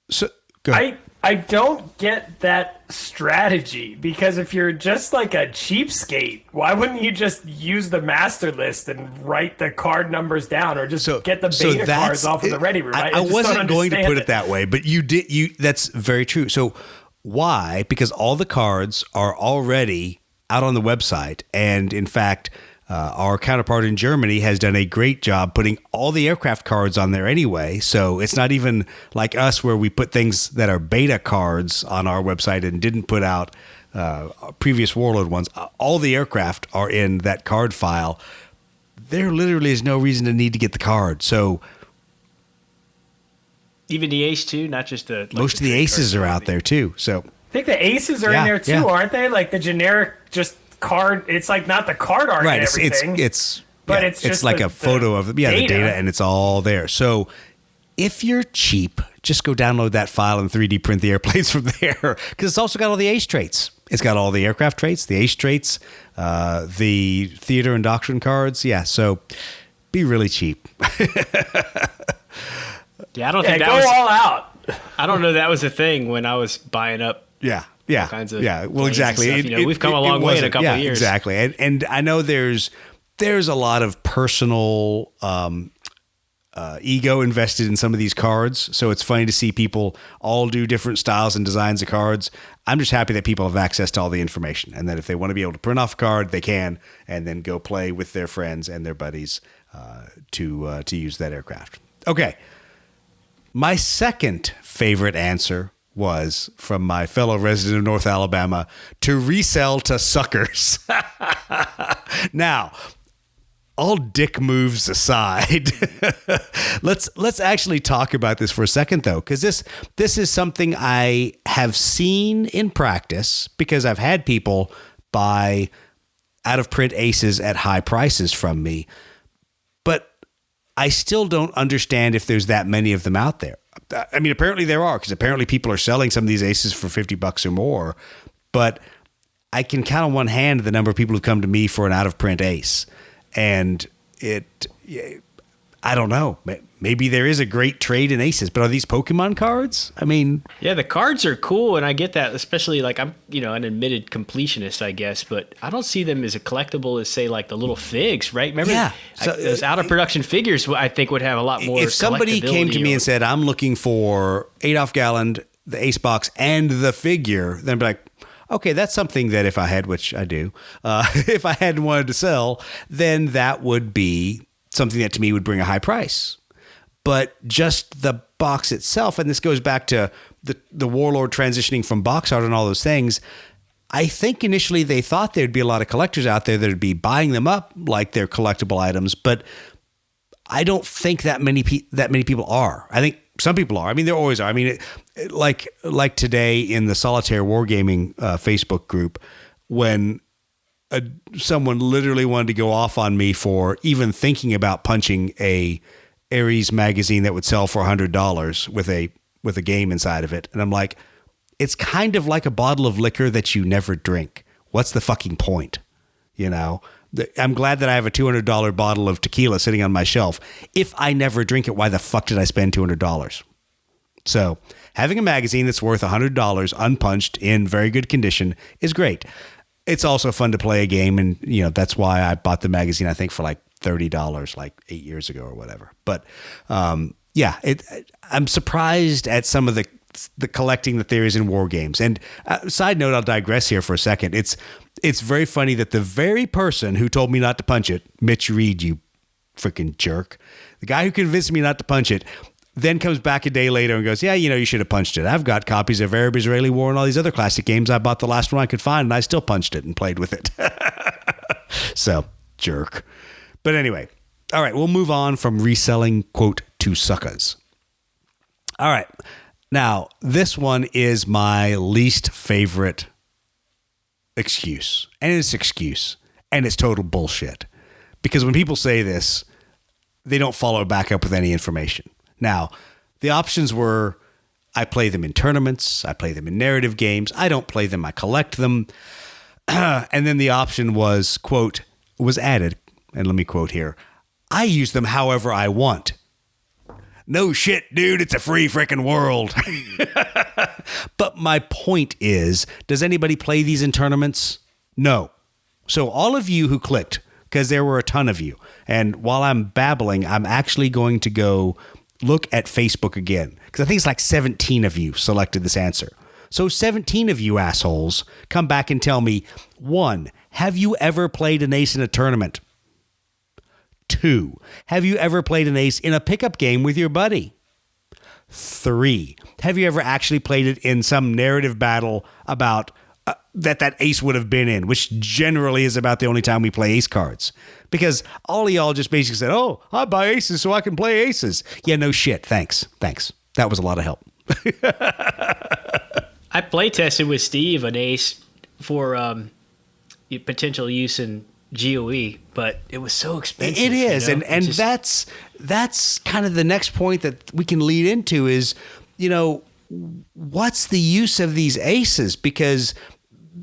So go ahead. I don't get that strategy, because if you're just like a cheapskate, why wouldn't you just use the master list and write the card numbers down, or just get the beta cards off of the ready room? I wasn't going to put it that way, but you did. That's very true. So why? Because all the cards are already out on the website, and in fact, our counterpart in Germany has done a great job putting all the aircraft cards on there anyway. So it's not even like us where we put things that are beta cards on our website and didn't put out previous Warlord ones. All the aircraft are in that card file. There literally is no reason to need to get the card. So even the ace too, not just the most of the aces are out there too. So I think the aces are in there too, aren't they? Like the generic just card. It's like not the card art and everything. It's just like a photo of the data, and it's all there. So if you're cheap, just go download that file and 3D print the airplanes from there, because it's also got all the ace traits. It's got all the aircraft traits, the ace traits, the theater and doctrine cards. Yeah, so be really cheap. Yeah, I don't think that go was all out. I don't know that was a thing when I was buying up. Yeah. All kinds of Well, exactly. We've come a long way in a couple of years. Exactly. And I know there's a lot of personal ego invested in some of these cards. So it's funny to see people all do different styles and designs of cards. I'm just happy that people have access to all the information, and that if they want to be able to print off a card, they can, and then go play with their friends and their buddies to use that aircraft. Okay. My second favorite answer was from my fellow resident of North Alabama: to resell to suckers. Now, all dick moves aside, let's actually talk about this for a second, though, because this is something I have seen in practice, because I've had people buy out of print aces at high prices from me, but I still don't understand if there's that many of them out there. I mean, apparently there are, because apparently people are selling some of these aces for $50 or more, but I can count on one hand the number of people who come to me for an out of print ace. And I don't know. Maybe there is a great trade in aces, but are these Pokemon cards? I mean, yeah, the cards are cool, and I get that. Especially like I'm, an admitted completionist, I guess, but I don't see them as a collectible as say like the little figs, right? Remember, those out of production figures, I think would have a lot more. If somebody came to me and said, "I'm looking for Adolf Galland, the ace box, and the figure," then I'd be like, okay, that's something that if I had, which I do, if I had wanted to sell, then that would be something that to me would bring a high price. But just the box itself, and this goes back to the Warlord transitioning from box art and all those things, I think initially they thought there'd be a lot of collectors out there that would be buying them up like they're collectible items, but I don't think that many people are. I think some people are. I mean, there always are. I mean, like today in the Solitaire Wargaming Facebook group, when someone literally wanted to go off on me for even thinking about punching a Ares magazine that would sell for $100 with a game inside of it, and I'm like, it's kind of like a bottle of liquor that you never drink. What's the fucking point? I'm glad that I have a $200 bottle of tequila sitting on my shelf. If I never drink it, why the fuck did I spend $200? So having a magazine that's worth $100 unpunched in very good condition is great. It's also fun to play a game, and that's why I bought the magazine, I think, for like $30 like 8 years ago or whatever. But I'm surprised at some of the collecting that there is in war games. And side note, I'll digress here for a second. It's very funny that the very person who told me not to punch it, Mitch Reed, you freaking jerk, the guy who convinced me not to punch it, then comes back a day later and goes, yeah, you should have punched it. I've got copies of Arab-Israeli War and all these other classic games. I bought the last one I could find, and I still punched it and played with it. So, jerk. But anyway, all right, we'll move on from reselling, quote, to suckers. All right. Now, this one is my least favorite excuse. And it's excuse. And it's total bullshit. Because when people say this, they don't follow it back up with any information. Now, the options were, I play them in tournaments, I play them in narrative games, I don't play them, I collect them. And then the option was, quote, was added, and let me quote here, I use them however I want. No shit, dude, it's a free freaking world. But my point is, does anybody play these in tournaments? No. So all of you who clicked, because there were a ton of you, and while I'm babbling, I'm actually going to go look at Facebook again, because I think it's like 17 of you selected this answer. So 17 of you assholes, come back and tell me, 1, have you ever played an ace in a tournament? 2, have you ever played an ace in a pickup game with your buddy? 3, have you ever actually played it in some narrative battle about that ace would have been in, which generally is about the only time we play ace cards? Because all of y'all just basically said, oh, I buy aces so I can play aces. Yeah, no shit. Thanks. That was a lot of help. I play tested with Steve an ace for potential use in GOE, but it was so expensive. It is, you know? and that's kind of the next point that we can lead into is, what's the use of these aces? Because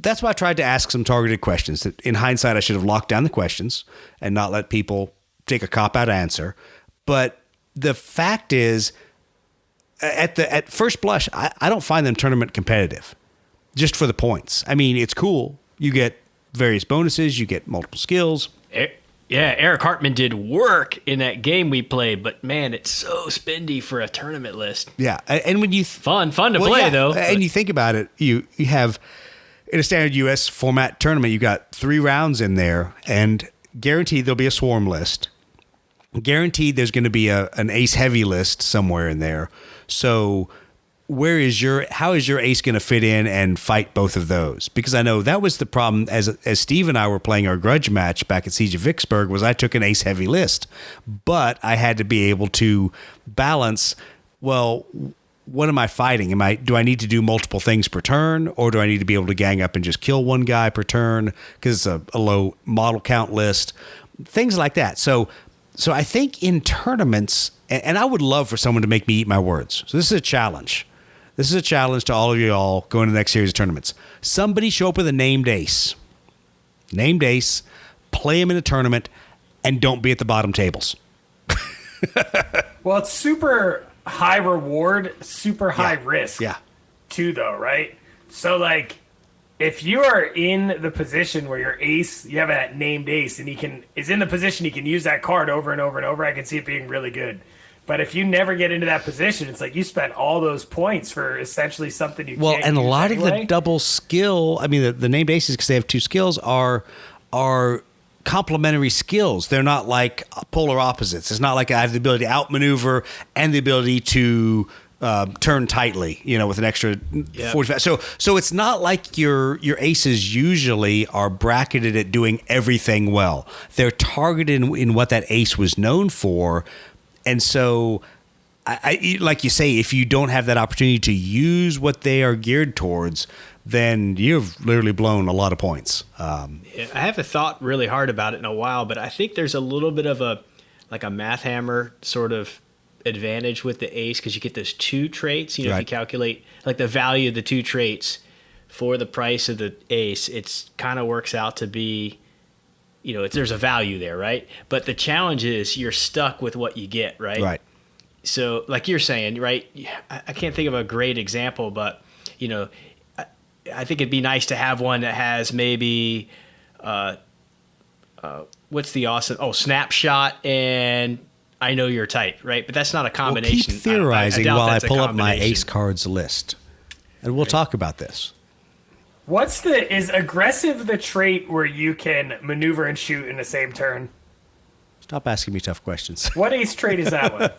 that's why I tried to ask some targeted questions. That in hindsight, I should have locked down the questions and not let people take a cop-out answer. But the fact is, at first blush, I don't find them tournament competitive, just for the points. I mean, it's cool. You get various bonuses. You get multiple skills. Yeah, Eric Hartman did work in that game we played, but man, it's so spendy for a tournament list. Yeah, and when you fun to play though. And you think about it, you have in a standard U.S. format tournament, you got 3 rounds in there, and guaranteed there'll be a swarm list. Guaranteed there's going to be an ace heavy list somewhere in there. So how is your ace going to fit in and fight both of those? Because I know that was the problem as Steve and I were playing our grudge match back at Siege of Vicksburg, was I took an ace heavy list, but I had to be able to balance, well, what am I fighting? Do I need to do multiple things per turn, or do I need to be able to gang up and just kill one guy per turn because it's a low model count list? Things like that. So I think in tournaments, and I would love for someone to make me eat my words. So this is a challenge. This is a challenge to all of you all going to the next series of tournaments. Somebody show up with a named ace. Named ace, play him in a tournament, and don't be at the bottom tables. Well, it's super high reward, super high risk. Yeah. Too, though, right? So, like, if you are in the position where your ace, you have a named ace, and he is in the position he can use that card over and over and over, I can see it being really good. But if you never get into that position, it's like you spent all those points for essentially something you can't use. Well, and a lot anyway. of the double skill, I mean, the named aces, because they have 2 skills, are complementary skills. They're not like polar opposites. It's not like I have the ability to outmaneuver and the ability to turn tightly, with an extra 45. So it's not like your aces usually are bracketed at doing everything well. They're targeted in what that ace was known for. And so, I like you say, if you don't have that opportunity to use what they are geared towards, then you've literally blown a lot of points. I haven't thought really hard about it in a while, but I think there's a little bit of a math hammer sort of advantage with the ace, because you get those 2 traits. Right. If you calculate like the value of the 2 traits for the price of the ace, it's kind of works out to be, there's a value there, right? But the challenge is you're stuck with what you get, right? Right. So like you're saying, right, I can't think of a great example, but, I think it'd be nice to have one that has maybe, what's the awesome, snapshot and I know you're tight, right? But that's not a combination. Well, keep theorizing I while I that's a pull up my combination. ace cards list. And we'll talk about this. Is aggressive the trait where you can maneuver and shoot in the same turn? Stop asking me tough questions. What ace trait is that one?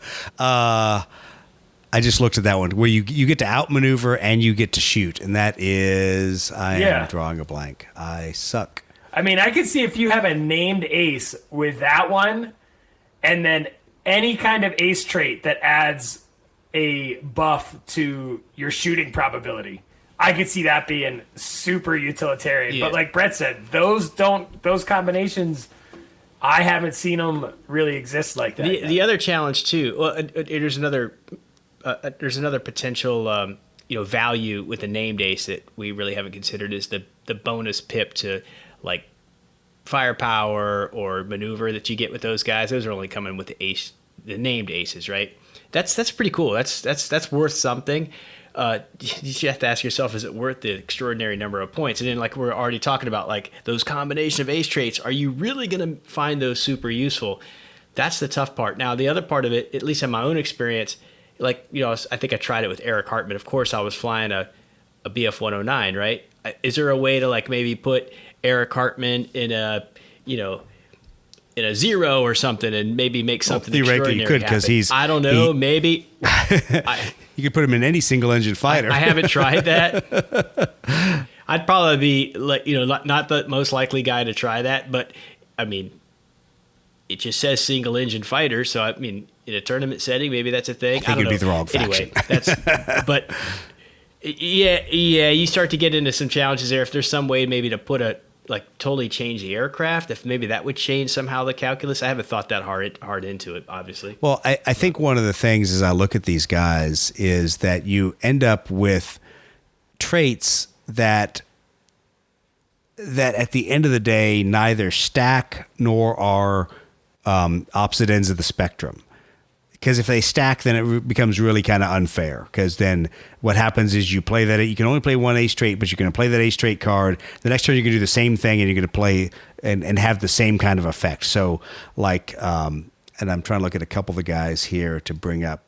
I just looked at that one where you get to outmaneuver and you get to shoot, and that is I am drawing a blank. I suck. I mean, I could see if you have a named ace with that one, and then any kind of ace trait that adds a buff to your shooting probability. I could see that being super utilitarian. Yeah. But like Brett said, those combinations, I haven't seen them really exist like that. The other challenge too, well, there's another potential value with a named ace that we really haven't considered is the bonus pip to like firepower or maneuver that you get with those guys. Those are only coming with the named aces, right? That's pretty cool. That's worth something. you have to ask yourself, is it worth the extraordinary number of points? And then, like we're already talking about, like those combination of ace traits, are you really going to find those super useful? That's the tough part. Now, the other part of it, at least in my own experience, like, I think I tried it with Eric Hartman. Of course, I was flying a BF 109, right? Is there a way to like maybe put Eric Hartman in a, in a 0 or something and maybe make something theoretically you could, because he's, I don't know, maybe you could put him in any single engine fighter. I haven't tried that. I'd probably be like, not the most likely guy to try that, but I mean, it just says single engine fighter. So I mean, in a tournament setting, maybe that's a thing. I think it'd be the wrong faction. Anyway, but yeah, you start to get into some challenges there. If there's some way maybe to put totally change the aircraft, if maybe that would change somehow the calculus. I haven't thought that hard into it, obviously. Well, I think one of the things as I look at these guys is that you end up with traits that at the end of the day neither stack nor are opposite ends of the spectrum. Because if they stack, then it becomes really kind of unfair. Because then what happens is you play that. You can only play one ace trait, but you're going to play that ace trait card. The next turn you're going to do the same thing, and you're going to play and have the same kind of effect. So, like, and I'm trying to look at a couple of the guys here to bring up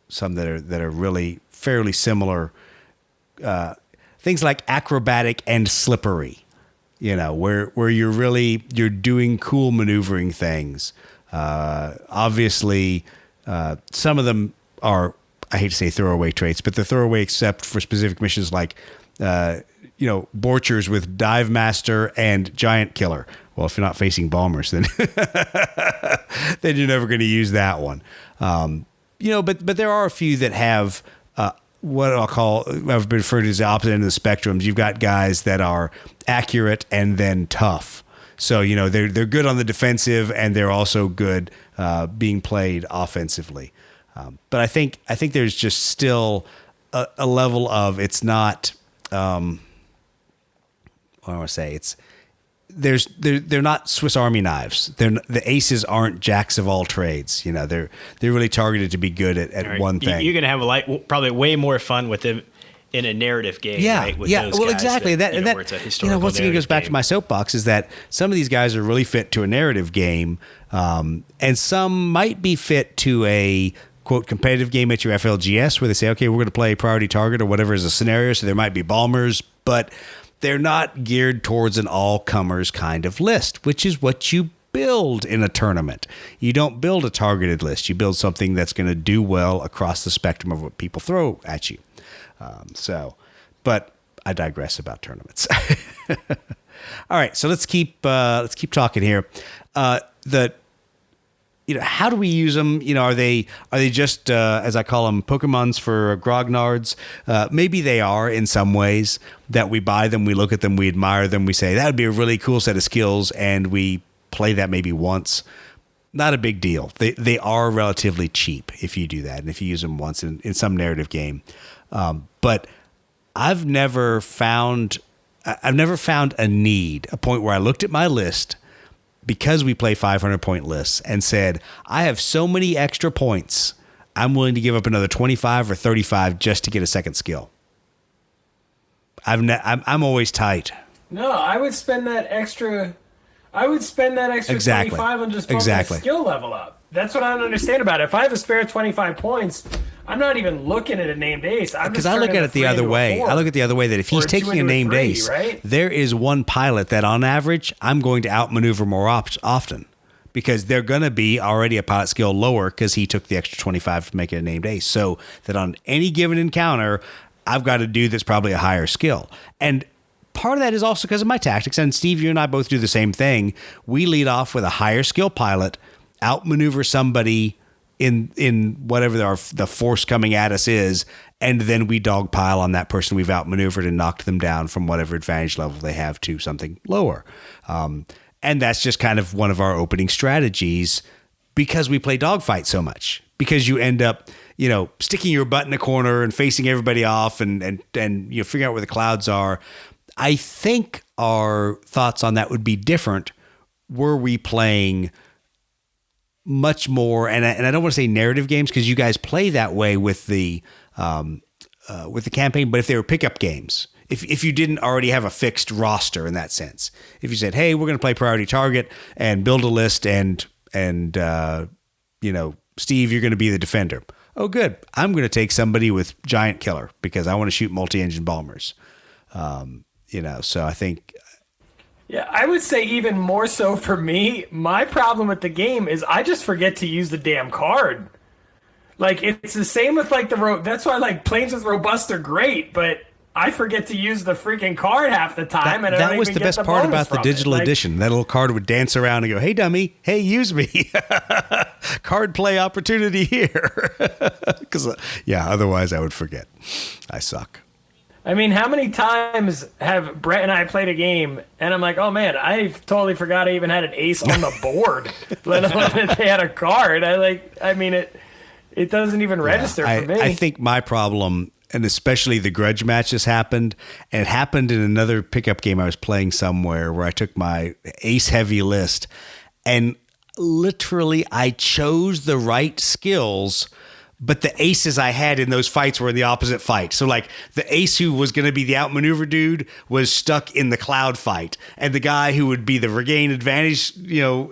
some that are really fairly similar. Things like acrobatic and slippery. Where you're doing cool maneuvering things. Obviously. Some of them are, I hate to say throwaway traits, but they're throwaway except for specific missions like, Borchers with Dive Master and Giant Killer. Well, if you're not facing bombers, then then you're never going to use that one. But there are a few that have what I've been referred to as the opposite end of the spectrums. You've got guys that are accurate and then tough. So, they're good on the defensive, and they're also good being played offensively. But I think there's just still a level of, it's not, what do I want to say? They're not Swiss Army knives. The aces aren't jacks of all trades. They're really targeted to be good at one thing. You're going to have probably way more fun with them in a narrative game, right? With those well, guys exactly. Where it's a historical once again, it goes back game. to my soapbox, is that some of these guys are really fit to a narrative game, and some might be fit to a, quote, competitive game at your FLGS, where they say, okay, we're going to play priority target or whatever is a scenario, so there might be bombers, but they're not geared towards an all-comers kind of list, which is what you build in a tournament. You don't build a targeted list. You build something that's going to do well across the spectrum of what people throw at you. But I digress about tournaments. All right, so let's keep talking here. How do we use them? Are they just as I call them, Pokemons for grognards? Maybe they are in some ways. That we buy them, we look at them, we admire them, we say that would be a really cool set of skills, and we play that maybe once. Not a big deal. They are relatively cheap if you do that, and if you use them once in some narrative game. But I've never found a need, a point where I looked at my list, because we play 500-point lists, and said, I have so many extra points, I'm willing to give up another 25 or 35 just to get a second skill. I'm always tight. No, I would spend that extra Exactly. 25 on just bumping the skill level up. That's what I don't understand about it. If I have a spare 25 points, I'm not even looking at a named ace. Because I look at it the other way. I look at the other way, that if he's taking a named ace, right? There is one pilot that on average I'm going to outmaneuver more often, because they're going to be already a pilot skill lower because he took the extra 25 to make it a named ace. So that on any given encounter, I've got a dude that's probably a higher skill. And part of that is also because of my tactics. And Steve, you and I both do the same thing. We lead off with a higher skill pilot, outmaneuver somebody in whatever the force coming at us is, and then we dogpile on that person we've outmaneuvered and knocked them down from whatever advantage level they have to something lower. And that's just kind of one of our opening strategies, because we play dogfight so much. Because you end up, sticking your butt in a corner and facing everybody off and figuring out where the clouds are. I think our thoughts on that would be different were we playing much more, and I don't want to say narrative games, because you guys play that way with the with the campaign, but if they were pickup games, if you didn't already have a fixed roster in that sense, if you said, hey, we're going to play priority target and build a list and Steve, you're going to be the defender. Oh, good. I'm going to take somebody with giant killer because I want to shoot multi-engine bombers. So I think. Yeah, I would say even more so for me, my problem with the game is I just forget to use the damn card. Like, it's the same with, like, that's why, like, planes with robust are great, but I forget to use the freaking card half the time. That was the best part about the digital edition. That little card would dance around and go, hey, dummy, hey, use me. Card play opportunity here. Because, otherwise I would forget. I suck. I mean, how many times have Brett and I played a game, and I'm like, oh, man, I totally forgot I even had an ace on the board, let alone that they had a card. It doesn't even register for me. I think my problem, and especially the grudge matches happened, and it happened in another pickup game I was playing somewhere where I took my ace-heavy list, and literally I chose the right skills, but the aces I had in those fights were in the opposite fight. So, like, the ace who was going to be the outmaneuver dude was stuck in the cloud fight. And the guy who would be the regain advantage,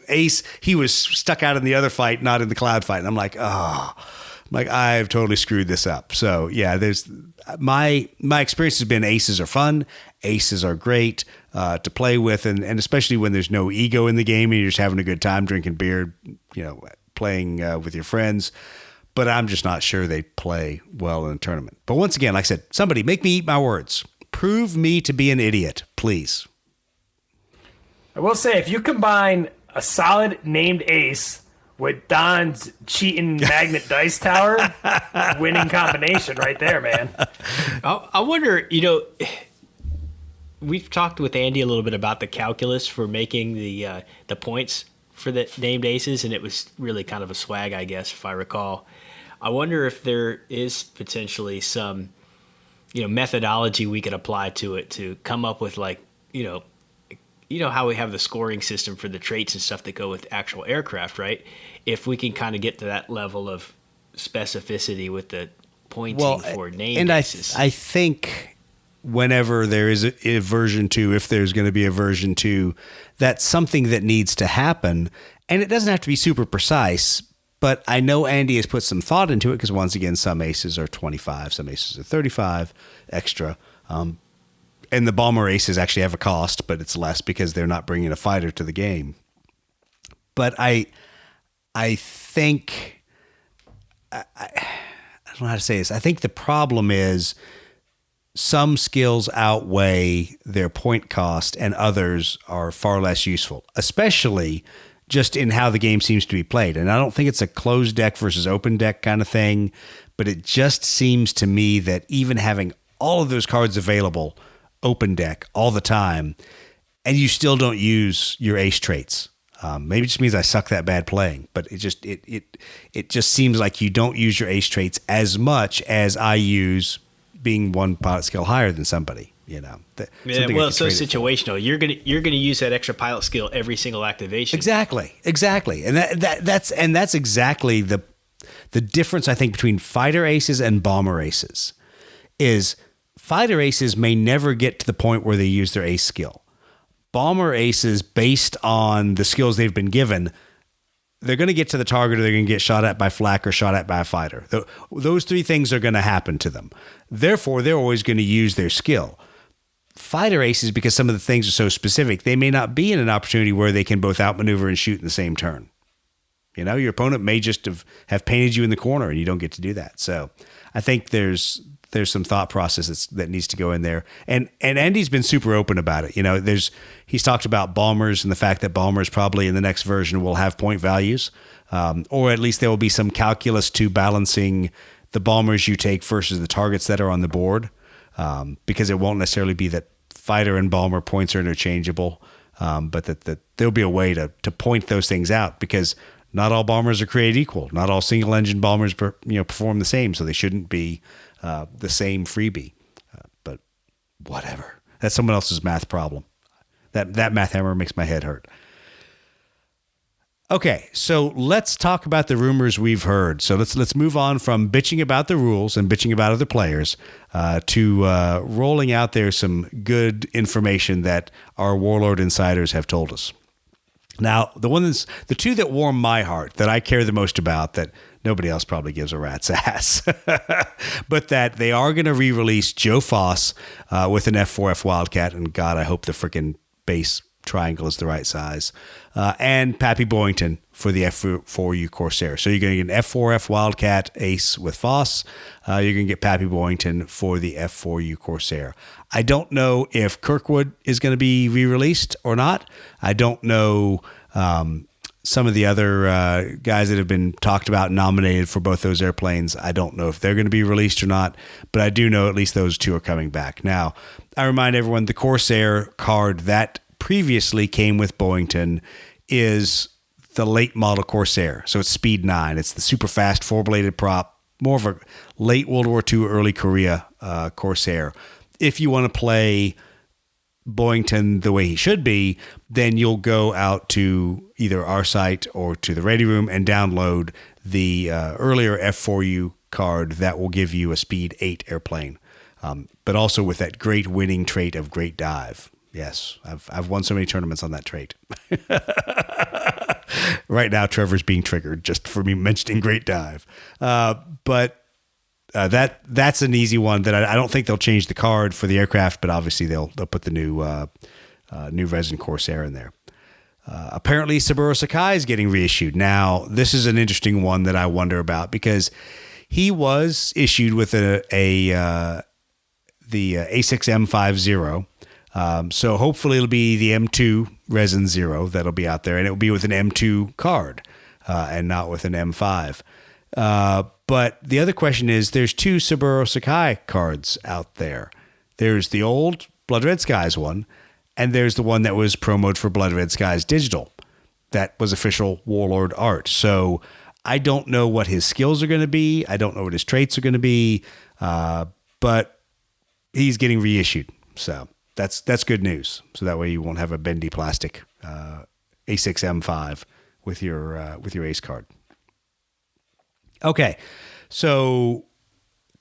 ace, he was stuck out in the other fight, not in the cloud fight. And I'm like, I've totally screwed this up. So, yeah, there's my experience has been aces are fun. Aces are great to play with. And especially when there's no ego in the game and you're just having a good time drinking beer, playing with your friends. But I'm just not sure they play well in a tournament. But once again, like I said, somebody make me eat my words. Prove me to be an idiot, please. I will say, if you combine a solid named ace with Don's cheating magnet dice tower, winning combination right there, man. I wonder, we've talked with Andy a little bit about the calculus for making the points for the named aces, and it was really kind of a swag, I guess, if I recall. I wonder if there is potentially some, methodology we could apply to it to come up with, like, how we have the scoring system for the traits and stuff that go with actual aircraft, right? If we can kind of get to that level of specificity with the pointing for named aces. I think whenever there is a version 2, if there's going to be a version 2, that's something that needs to happen. And it doesn't have to be super precise, but I know Andy has put some thought into it because, once again, some aces are 25, some aces are 35 extra. And the bomber aces actually have a cost, but it's less because they're not bringing a fighter to the game. But I think, I don't know how to say this. I think the problem is some skills outweigh their point cost and others are far less useful, especially just in how the game seems to be played. And I don't think it's a closed deck versus open deck kind of thing, but it just seems to me that even having all of those cards available open deck all the time, and you still don't use your ace traits. Maybe it just means I suck that bad playing, but it just seems like you don't use your ace traits as much as I use being one pilot skill higher than somebody. It's so situational. You're gonna use that extra pilot skill every single activation. Exactly, and that's exactly the difference I think between fighter aces and bomber aces. Is fighter aces may never get to the point where they use their ace skill. Bomber aces, based on the skills they've been given, they're going to get to the target, or they're going to get shot at by flak or shot at by a fighter. Those three things are going to happen to them. Therefore, they're always going to use their skill. Fighter aces, because some of the things are so specific, they may not be in an opportunity where they can both outmaneuver and shoot in the same turn. Your opponent may just have painted you in the corner and you don't get to do that. So I think there's some thought process that needs to go in there. And Andy's been super open about it. He's talked about bombers and the fact that bombers probably in the next version will have point values, or at least there will be some calculus to balancing the bombers you take versus the targets that are on the board, because it won't necessarily be that fighter and bomber points are interchangeable, but that there'll be a way to point those things out, because not all bombers are created equal. Not all single engine bombers perform the same, so they shouldn't be the same freebie. But whatever. That's someone else's math problem. That math hammer makes my head hurt. Okay, so let's talk about the rumors we've heard. So let's move on from bitching about the rules and bitching about other players to rolling out there some good information that our Warlord insiders have told us. Now, the two that warm my heart, that I care the most about, that nobody else probably gives a rat's ass, but that they are going to re-release Joe Foss with an F4F Wildcat, and God, I hope the freaking base triangle is the right size, and Pappy Boyington for the F4U Corsair. So you're going to get an F4F Wildcat Ace with Foss. You're going to get Pappy Boyington for the F4U Corsair. I don't know if Kirkwood is going to be re-released or not. I don't know some of the other guys that have been talked about and nominated for both those airplanes. I don't know if they're going to be released or not, but I do know at least those two are coming back. Now, I remind everyone the Corsair card that previously came with Boyington is the late model Corsair. So it's Speed 9. It's the super fast four-bladed prop, more of a late World War II, early Korea Corsair. If you want to play Boyington the way he should be, then you'll go out to either our site or to the Ready Room and download the earlier F4U card that will give you a Speed 8 airplane, but also with that great winning trait of Great Dive. Yes, I've won so many tournaments on that trait. Right now, Trevor's being triggered just for me mentioning Great Dive. But that's an easy one that I don't think they'll change the card for the aircraft, but obviously they'll put the new resin Corsair in there. Apparently, Saburo Sakai is getting reissued. Now, this is an interesting one that I wonder about because he was issued with the A6M50. So hopefully it'll be the M2 Resin Zero that'll be out there, and it'll be with an M2 card and not with an M5. But the other question is, there's two Saburo Sakai cards out there. There's the old Blood Red Skies one, and there's the one that was promoted for Blood Red Skies Digital. That was official Warlord art. So I don't know what his skills are going to be. I don't know what his traits are going to be, but he's getting reissued. So that's good news. So that way you won't have a bendy plastic A6M5 with your ace card. Okay, so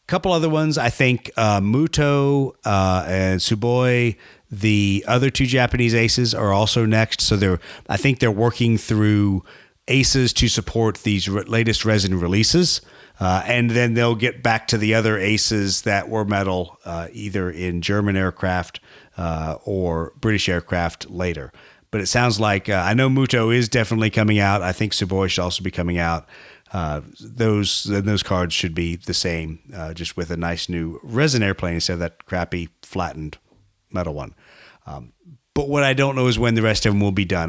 a couple other ones. I think Muto and Tsuboi, the other two Japanese aces, are also next. So I think they're working through aces to support these latest resin releases. And then they'll get back to the other aces that were metal, either in German aircraft or British aircraft later. But it sounds like, I know Muto is definitely coming out. I think Tsuboi should also be coming out. Those cards should be the same, just with a nice new resin airplane instead of that crappy flattened metal one. But what I don't know is when the rest of them will be done.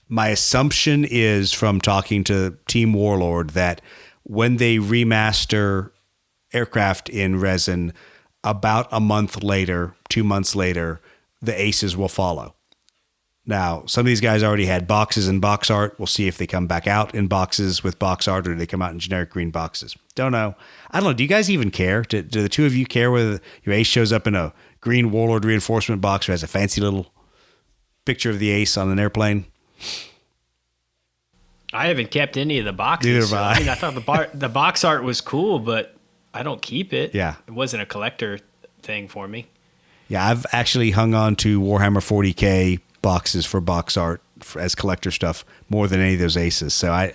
My assumption is from talking to Team Warlord that when they remaster aircraft in resin, about a month later, 2 months later, the aces will follow. Now, some of these guys already had boxes and box art. We'll see if they come back out in boxes with box art or do they come out in generic green boxes. Don't know. I don't know. Do you guys even care? Do the two of you care whether your ace shows up in a green Warlord reinforcement box or has a fancy little picture of the ace on an airplane? I haven't kept any of the boxes. Neither have I. I mean, I thought the box art was cool, but I don't keep it. Yeah. It wasn't a collector thing for me. Yeah, I've actually hung on to Warhammer 40K boxes for box art as collector stuff more than any of those aces. So I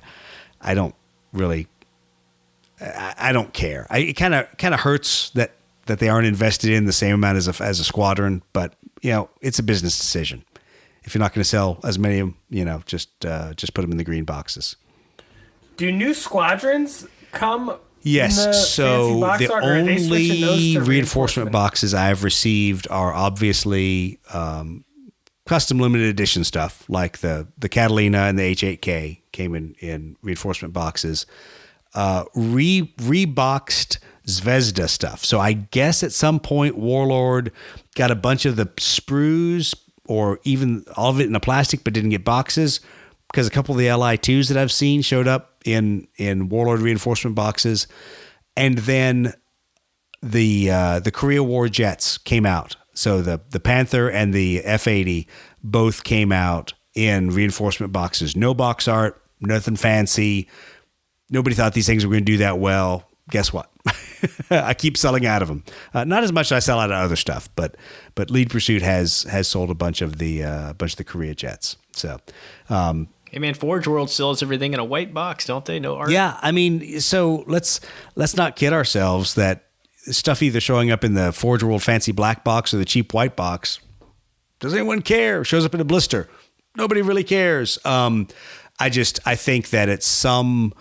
don't really, I don't care. It kind of hurts that they aren't invested in the same amount as a squadron, but it's a business decision. If you're not going to sell as many of them, just put them in the green boxes. Do new squadrons come? Yes. So the only reinforcement reinforcement boxes I have received are obviously custom limited edition stuff, like the Catalina and the H8K came in reinforcement boxes. Reboxed Zvezda stuff. So I guess at some point Warlord got a bunch of the sprues or even all of it in a plastic, but didn't get boxes, because a couple of the Li2s that I've seen showed up in Warlord reinforcement boxes. And then the Korea War jets came out. So the Panther and the F-80 both came out in reinforcement boxes. No box art, nothing fancy. Nobody thought these things were going to do that well. Guess what? I keep selling out of them. Not as much as I sell out of other stuff, but Lead Pursuit has sold a bunch of the Korea jets. So, hey man, Forge World sells everything in a white box, don't they? No art. yeah, I mean, so let's not kid ourselves that stuff either showing up in the Forge World fancy black box or the cheap white box. Does anyone care? Shows up in a blister. Nobody really cares. I think that at some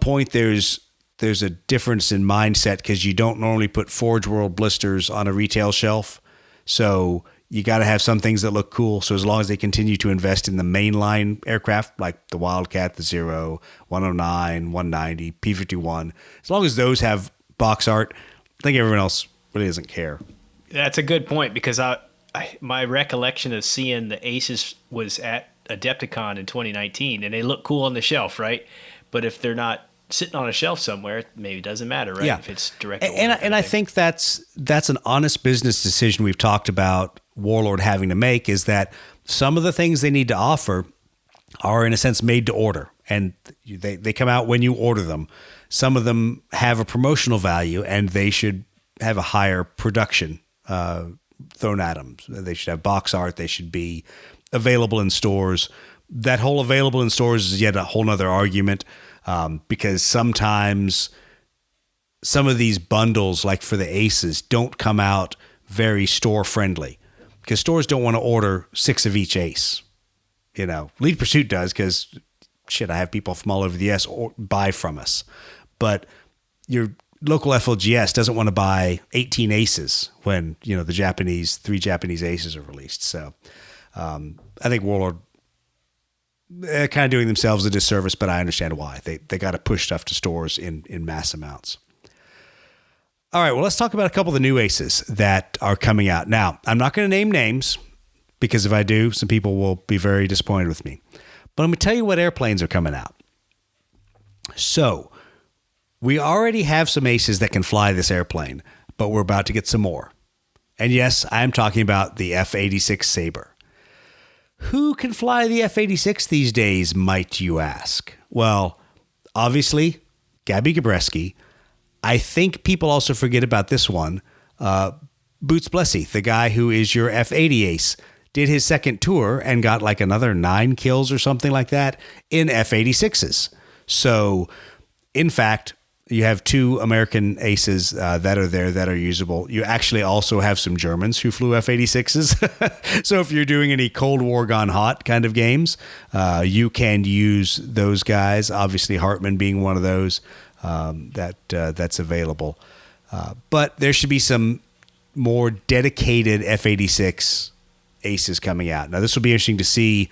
point there's a difference in mindset because you don't normally put Forge World blisters on a retail shelf. So you got to have some things that look cool. So as long as they continue to invest in the mainline aircraft like the Wildcat, the Zero, 109, 190, P-51, as long as those have box art, I think everyone else really doesn't care. That's a good point because my recollection of seeing the Aces was at Adepticon in 2019, and they look cool on the shelf, right? But if they're not sitting on a shelf somewhere, it maybe doesn't matter, right? Yeah. If it's direct. And I think that's an honest business decision we've talked about Warlord having to make, is that some of the things they need to offer are in a sense made to order, and they come out when you order them. Some of them have a promotional value, and they should have a higher production thrown at them. They should have box art. They should be available in stores. That whole available in stores is yet a whole nother argument, because sometimes some of these bundles, like for the Aces, don't come out very store friendly because stores don't want to order 6 of each Ace. Lead Pursuit does because shit, I have people from all over the US buy from us, but your local FLGS doesn't want to buy 18 Aces when, the 3 Japanese Aces are released. So I think Warlord kind of doing themselves a disservice, but I understand why. They got to push stuff to stores in mass amounts. All right, well, let's talk about a couple of the new Aces that are coming out. Now, I'm not going to name names because if I do, some people will be very disappointed with me. But I'm going to tell you what airplanes are coming out. So, we already have some Aces that can fly this airplane, but we're about to get some more. And yes, I'm talking about the F-86 Sabre. Who can fly the F-86 these days, might you ask? Well, obviously, Gabby Gabreski. I think people also forget about this one. Boots Blessy, the guy who is your F-80 ace, did his second tour and got like another 9 kills or something like that in F-86s. So, in fact, you have 2 American aces that are there that are usable. You actually also have some Germans who flew F-86s. So if you're doing any Cold War Gone Hot kind of games, you can use those guys. Obviously, Hartman being one of those that's available. But there should be some more dedicated F-86 aces coming out. Now, this will be interesting to see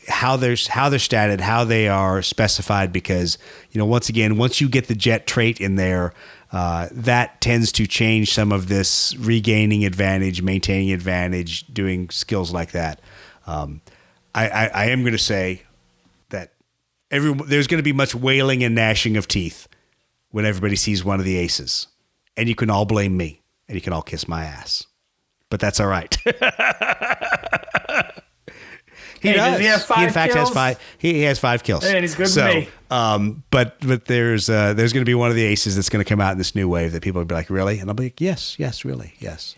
how they're statted, how they are specified, because once again, once you get the jet trait in there, that tends to change some of this regaining advantage, maintaining advantage, doing skills like that. I am going to say that there's going to be much wailing and gnashing of teeth when everybody sees one of the aces, and you can all blame me, and you can all kiss my ass, but that's all right. Does he have 5 He in fact kills? has 5. He has 5 kills. Man, he's good with me. But there's going to be one of the aces that's going to come out in this new wave that people will be like, really? And I'll be like, yes, really, yes.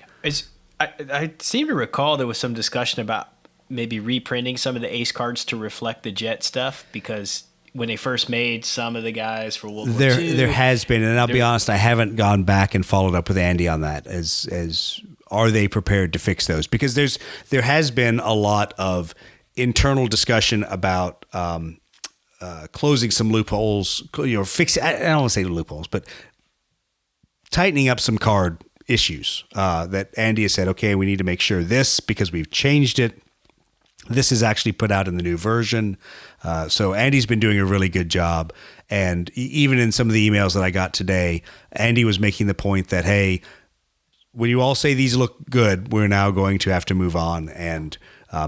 I seem to recall there was some discussion about maybe reprinting some of the ace cards to reflect the jet stuff, because when they first made some of the guys for World War II, there has been, and I'll be honest, I haven't gone back and followed up with Andy on that. As are they prepared to fix those? Because there has been a lot of internal discussion about closing some loopholes, fixing. I don't want to say loopholes, but tightening up some card issues that Andy has said, okay, we need to make sure this, because we've changed it. This is actually put out in the new version. So Andy's been doing a really good job. And even in some of the emails that I got today, Andy was making the point that, hey, when you all say these look good, we're now going to have to move on and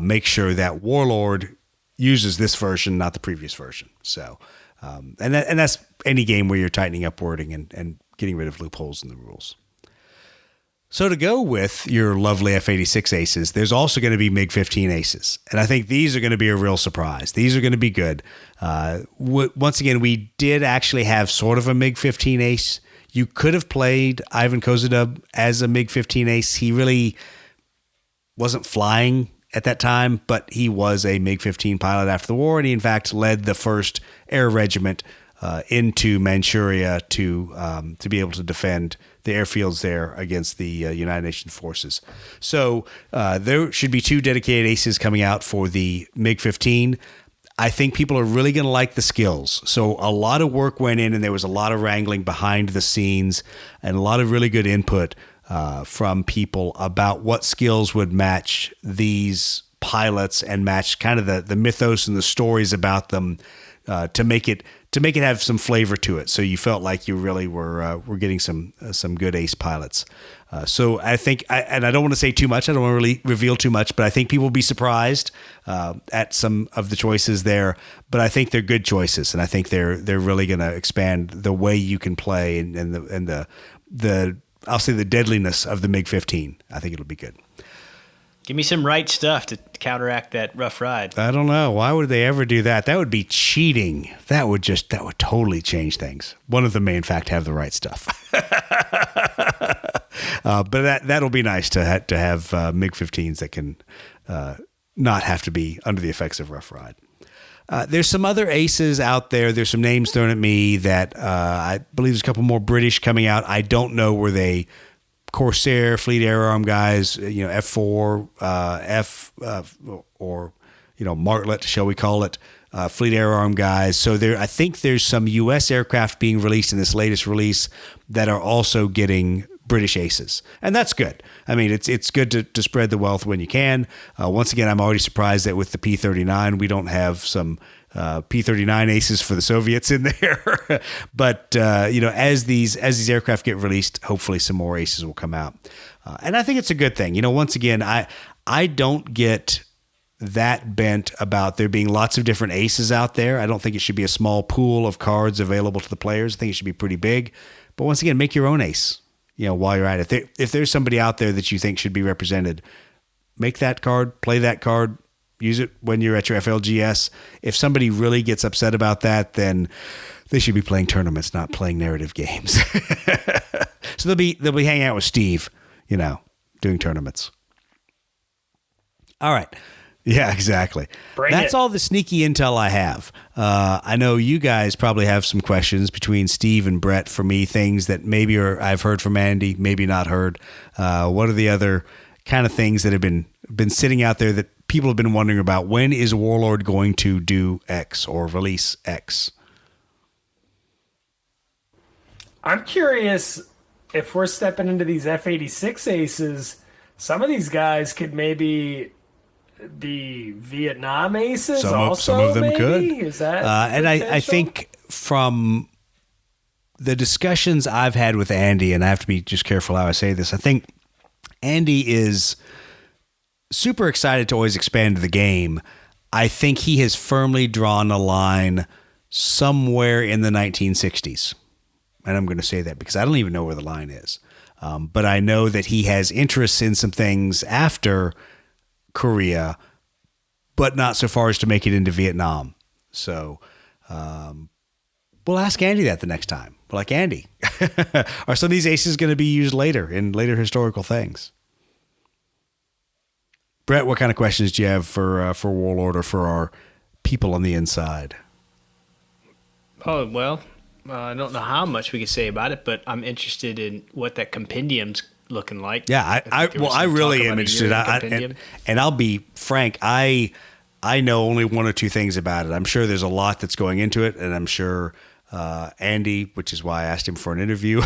make sure that Warlord uses this version, not the previous version. So, and that's any game where you're tightening up wording and getting rid of loopholes in the rules. So to go with your lovely F-86 aces, there's also going to be MiG-15 aces. And I think these are going to be a real surprise. These are going to be good. Once again, we did actually have sort of a MiG-15 ace. You could have played Ivan Kozadub as a MiG-15 ace. He really wasn't flying at that time, but he was a MiG-15 pilot after the war, and he in fact led the 1st Air Regiment into Manchuria to be able to defend the airfields there against the United Nations forces. So there should be 2 dedicated aces coming out for the MiG-15. I think people are really going to like the skills. So a lot of work went in, and there was a lot of wrangling behind the scenes and a lot of really good input from people about what skills would match these pilots and match kind of the mythos and the stories about them to make it have some flavor to it. So you felt like you really were getting some good ace pilots. So I think, and I don't want to say too much. I don't want to really reveal too much, but I think people will be surprised at some of the choices there. But I think they're good choices, and I think they're really going to expand the way you can play and the I'll say the deadliness of the MiG-15. I think it'll be good. Give me some right stuff to counteract that rough ride. I don't know. Why would they ever do that? That would be cheating. That would totally change things. One of them may, in fact, have the right stuff. But that'll be nice to have MiG-15s that can not have to be under the effects of rough ride. There's some other aces out there. There's some names thrown at me that I believe there's a couple more British coming out. I don't know were they Corsair, Fleet Air Arm guys, F4, or Martlet, shall we call it, Fleet Air Arm guys. So I think there's some U.S. aircraft being released in this latest release that are also getting British aces, and that's good. I mean, it's good to spread the wealth when you can. Once again, I'm already surprised that with the P-39 we don't have some P-39 aces for the Soviets in there. But as these aircraft get released, hopefully some more aces will come out, and I think it's a good thing. Once again, I don't get that bent about there being lots of different aces out there. I don't think it should be a small pool of cards available to the players. I think it should be pretty big. But once again, make your own ace. While you're at it, if there's somebody out there that you think should be represented, make that card, play that card, use it when you're at your FLGS. If somebody really gets upset about that, then they should be playing tournaments, not playing narrative games. So they'll be hanging out with Steve, doing tournaments. All right. Yeah, exactly. That's all the sneaky intel I have. I know you guys probably have some questions between Steve and Brett for me, things that maybe I've heard from Andy, maybe not heard. What are the other kind of things that have been sitting out there that people have been wondering about? When is Warlord going to do X or release X? I'm curious if we're stepping into these F-86 aces, some of these guys could maybe be Vietnam aces some also, of them maybe? could. Is that and I think from the discussions I've had with Andy, and I have to be just careful how I say this, I think Andy is super excited to always expand the game. I think he has firmly drawn a line somewhere in the 1960s. And I'm going to say that because I don't even know where the line is. But I know that he has interests in some things after Korea, but not so far as to make it into Vietnam. So we'll ask Andy that the next time. We're like, Andy, are some of these aces going to be used later in later historical things? Brett, what kind of questions do you have for Warlord or for our people on the inside? Oh, well, I don't know how much we can say about it, but I'm interested in what that compendium's looking like. Yeah, I really am interested. And I'll be frank, I know only one or two things about it. I'm sure there's a lot that's going into it, and I'm sure Andy, which is why I asked him for an interview,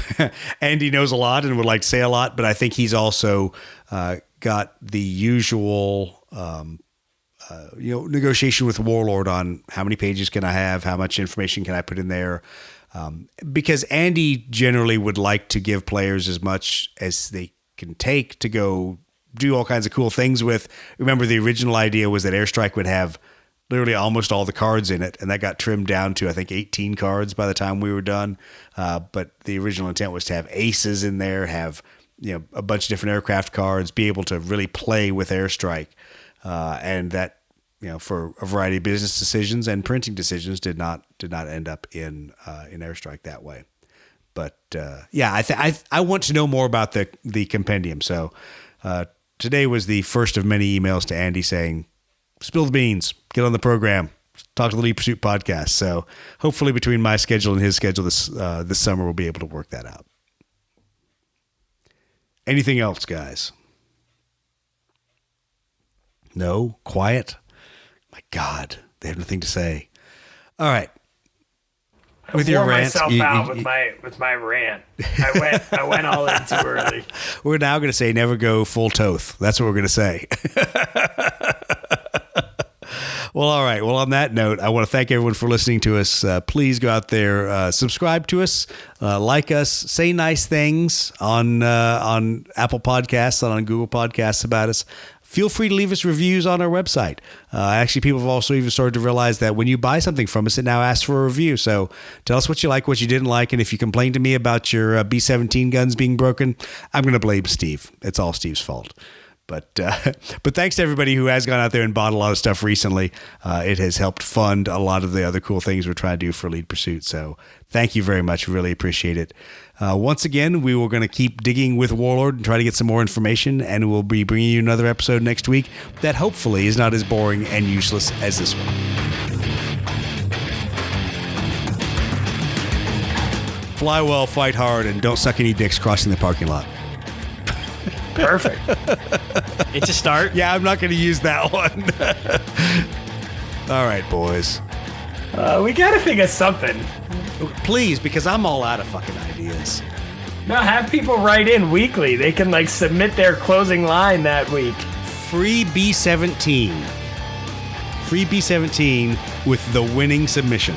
Andy knows a lot and would like to say a lot, but I think he's also got the usual negotiation with Warlord on how many pages can I have, how much information can I put in there. Because Andy generally would like to give players as much as they can take to go do all kinds of cool things with. Remember, the original idea was that Airstrike would have literally almost all the cards in it, and that got trimmed down to, I think, 18 cards by the time we were done. But the original intent was to have aces in there, have a bunch of different aircraft cards, be able to really play with airstrike, and that for a variety of business decisions and printing decisions did not end up in airstrike that way. But I want to know more about the compendium. So today was the first of many emails to Andy saying, "Spill the beans, get on the program, talk to the Lead Pursuit podcast." So hopefully between my schedule and his schedule this summer, we'll be able to work that out. Anything else, guys? No? Quiet? My God, they have nothing to say. All right. With your rant, myself out with my rant. I went all in too early. We're now going to say never go full Toth. That's what we're going to say. Well, all right. Well, on that note, I want to thank everyone for listening to us. Please go out there, subscribe to us, like us, say nice things on Apple Podcasts, on Google Podcasts about us. Feel free to leave us reviews on our website. Actually, people have also even started to realize that when you buy something from us, it now asks for a review. So tell us what you like, what you didn't like. And if you complain to me about your B-17 guns being broken, I'm going to blame Steve. It's all Steve's fault. But thanks to everybody who has gone out there and bought a lot of stuff recently. It has helped fund a lot of the other cool things we're trying to do for Lead Pursuit. So thank you very much. Really appreciate it. Once again, we were going to keep digging with Warlord and try to get some more information, and we'll be bringing you another episode next week that hopefully is not as boring and useless as this one. Fly well, fight hard, and don't suck any dicks crossing the parking lot. Perfect. It's a start. Yeah, I'm not going to use that one. All right, boys. We got to think of something. Please, because I'm all out of fucking ideas. No, have people write in weekly. They can submit their closing line that week. Free B-17. Free B-17 with the winning submission.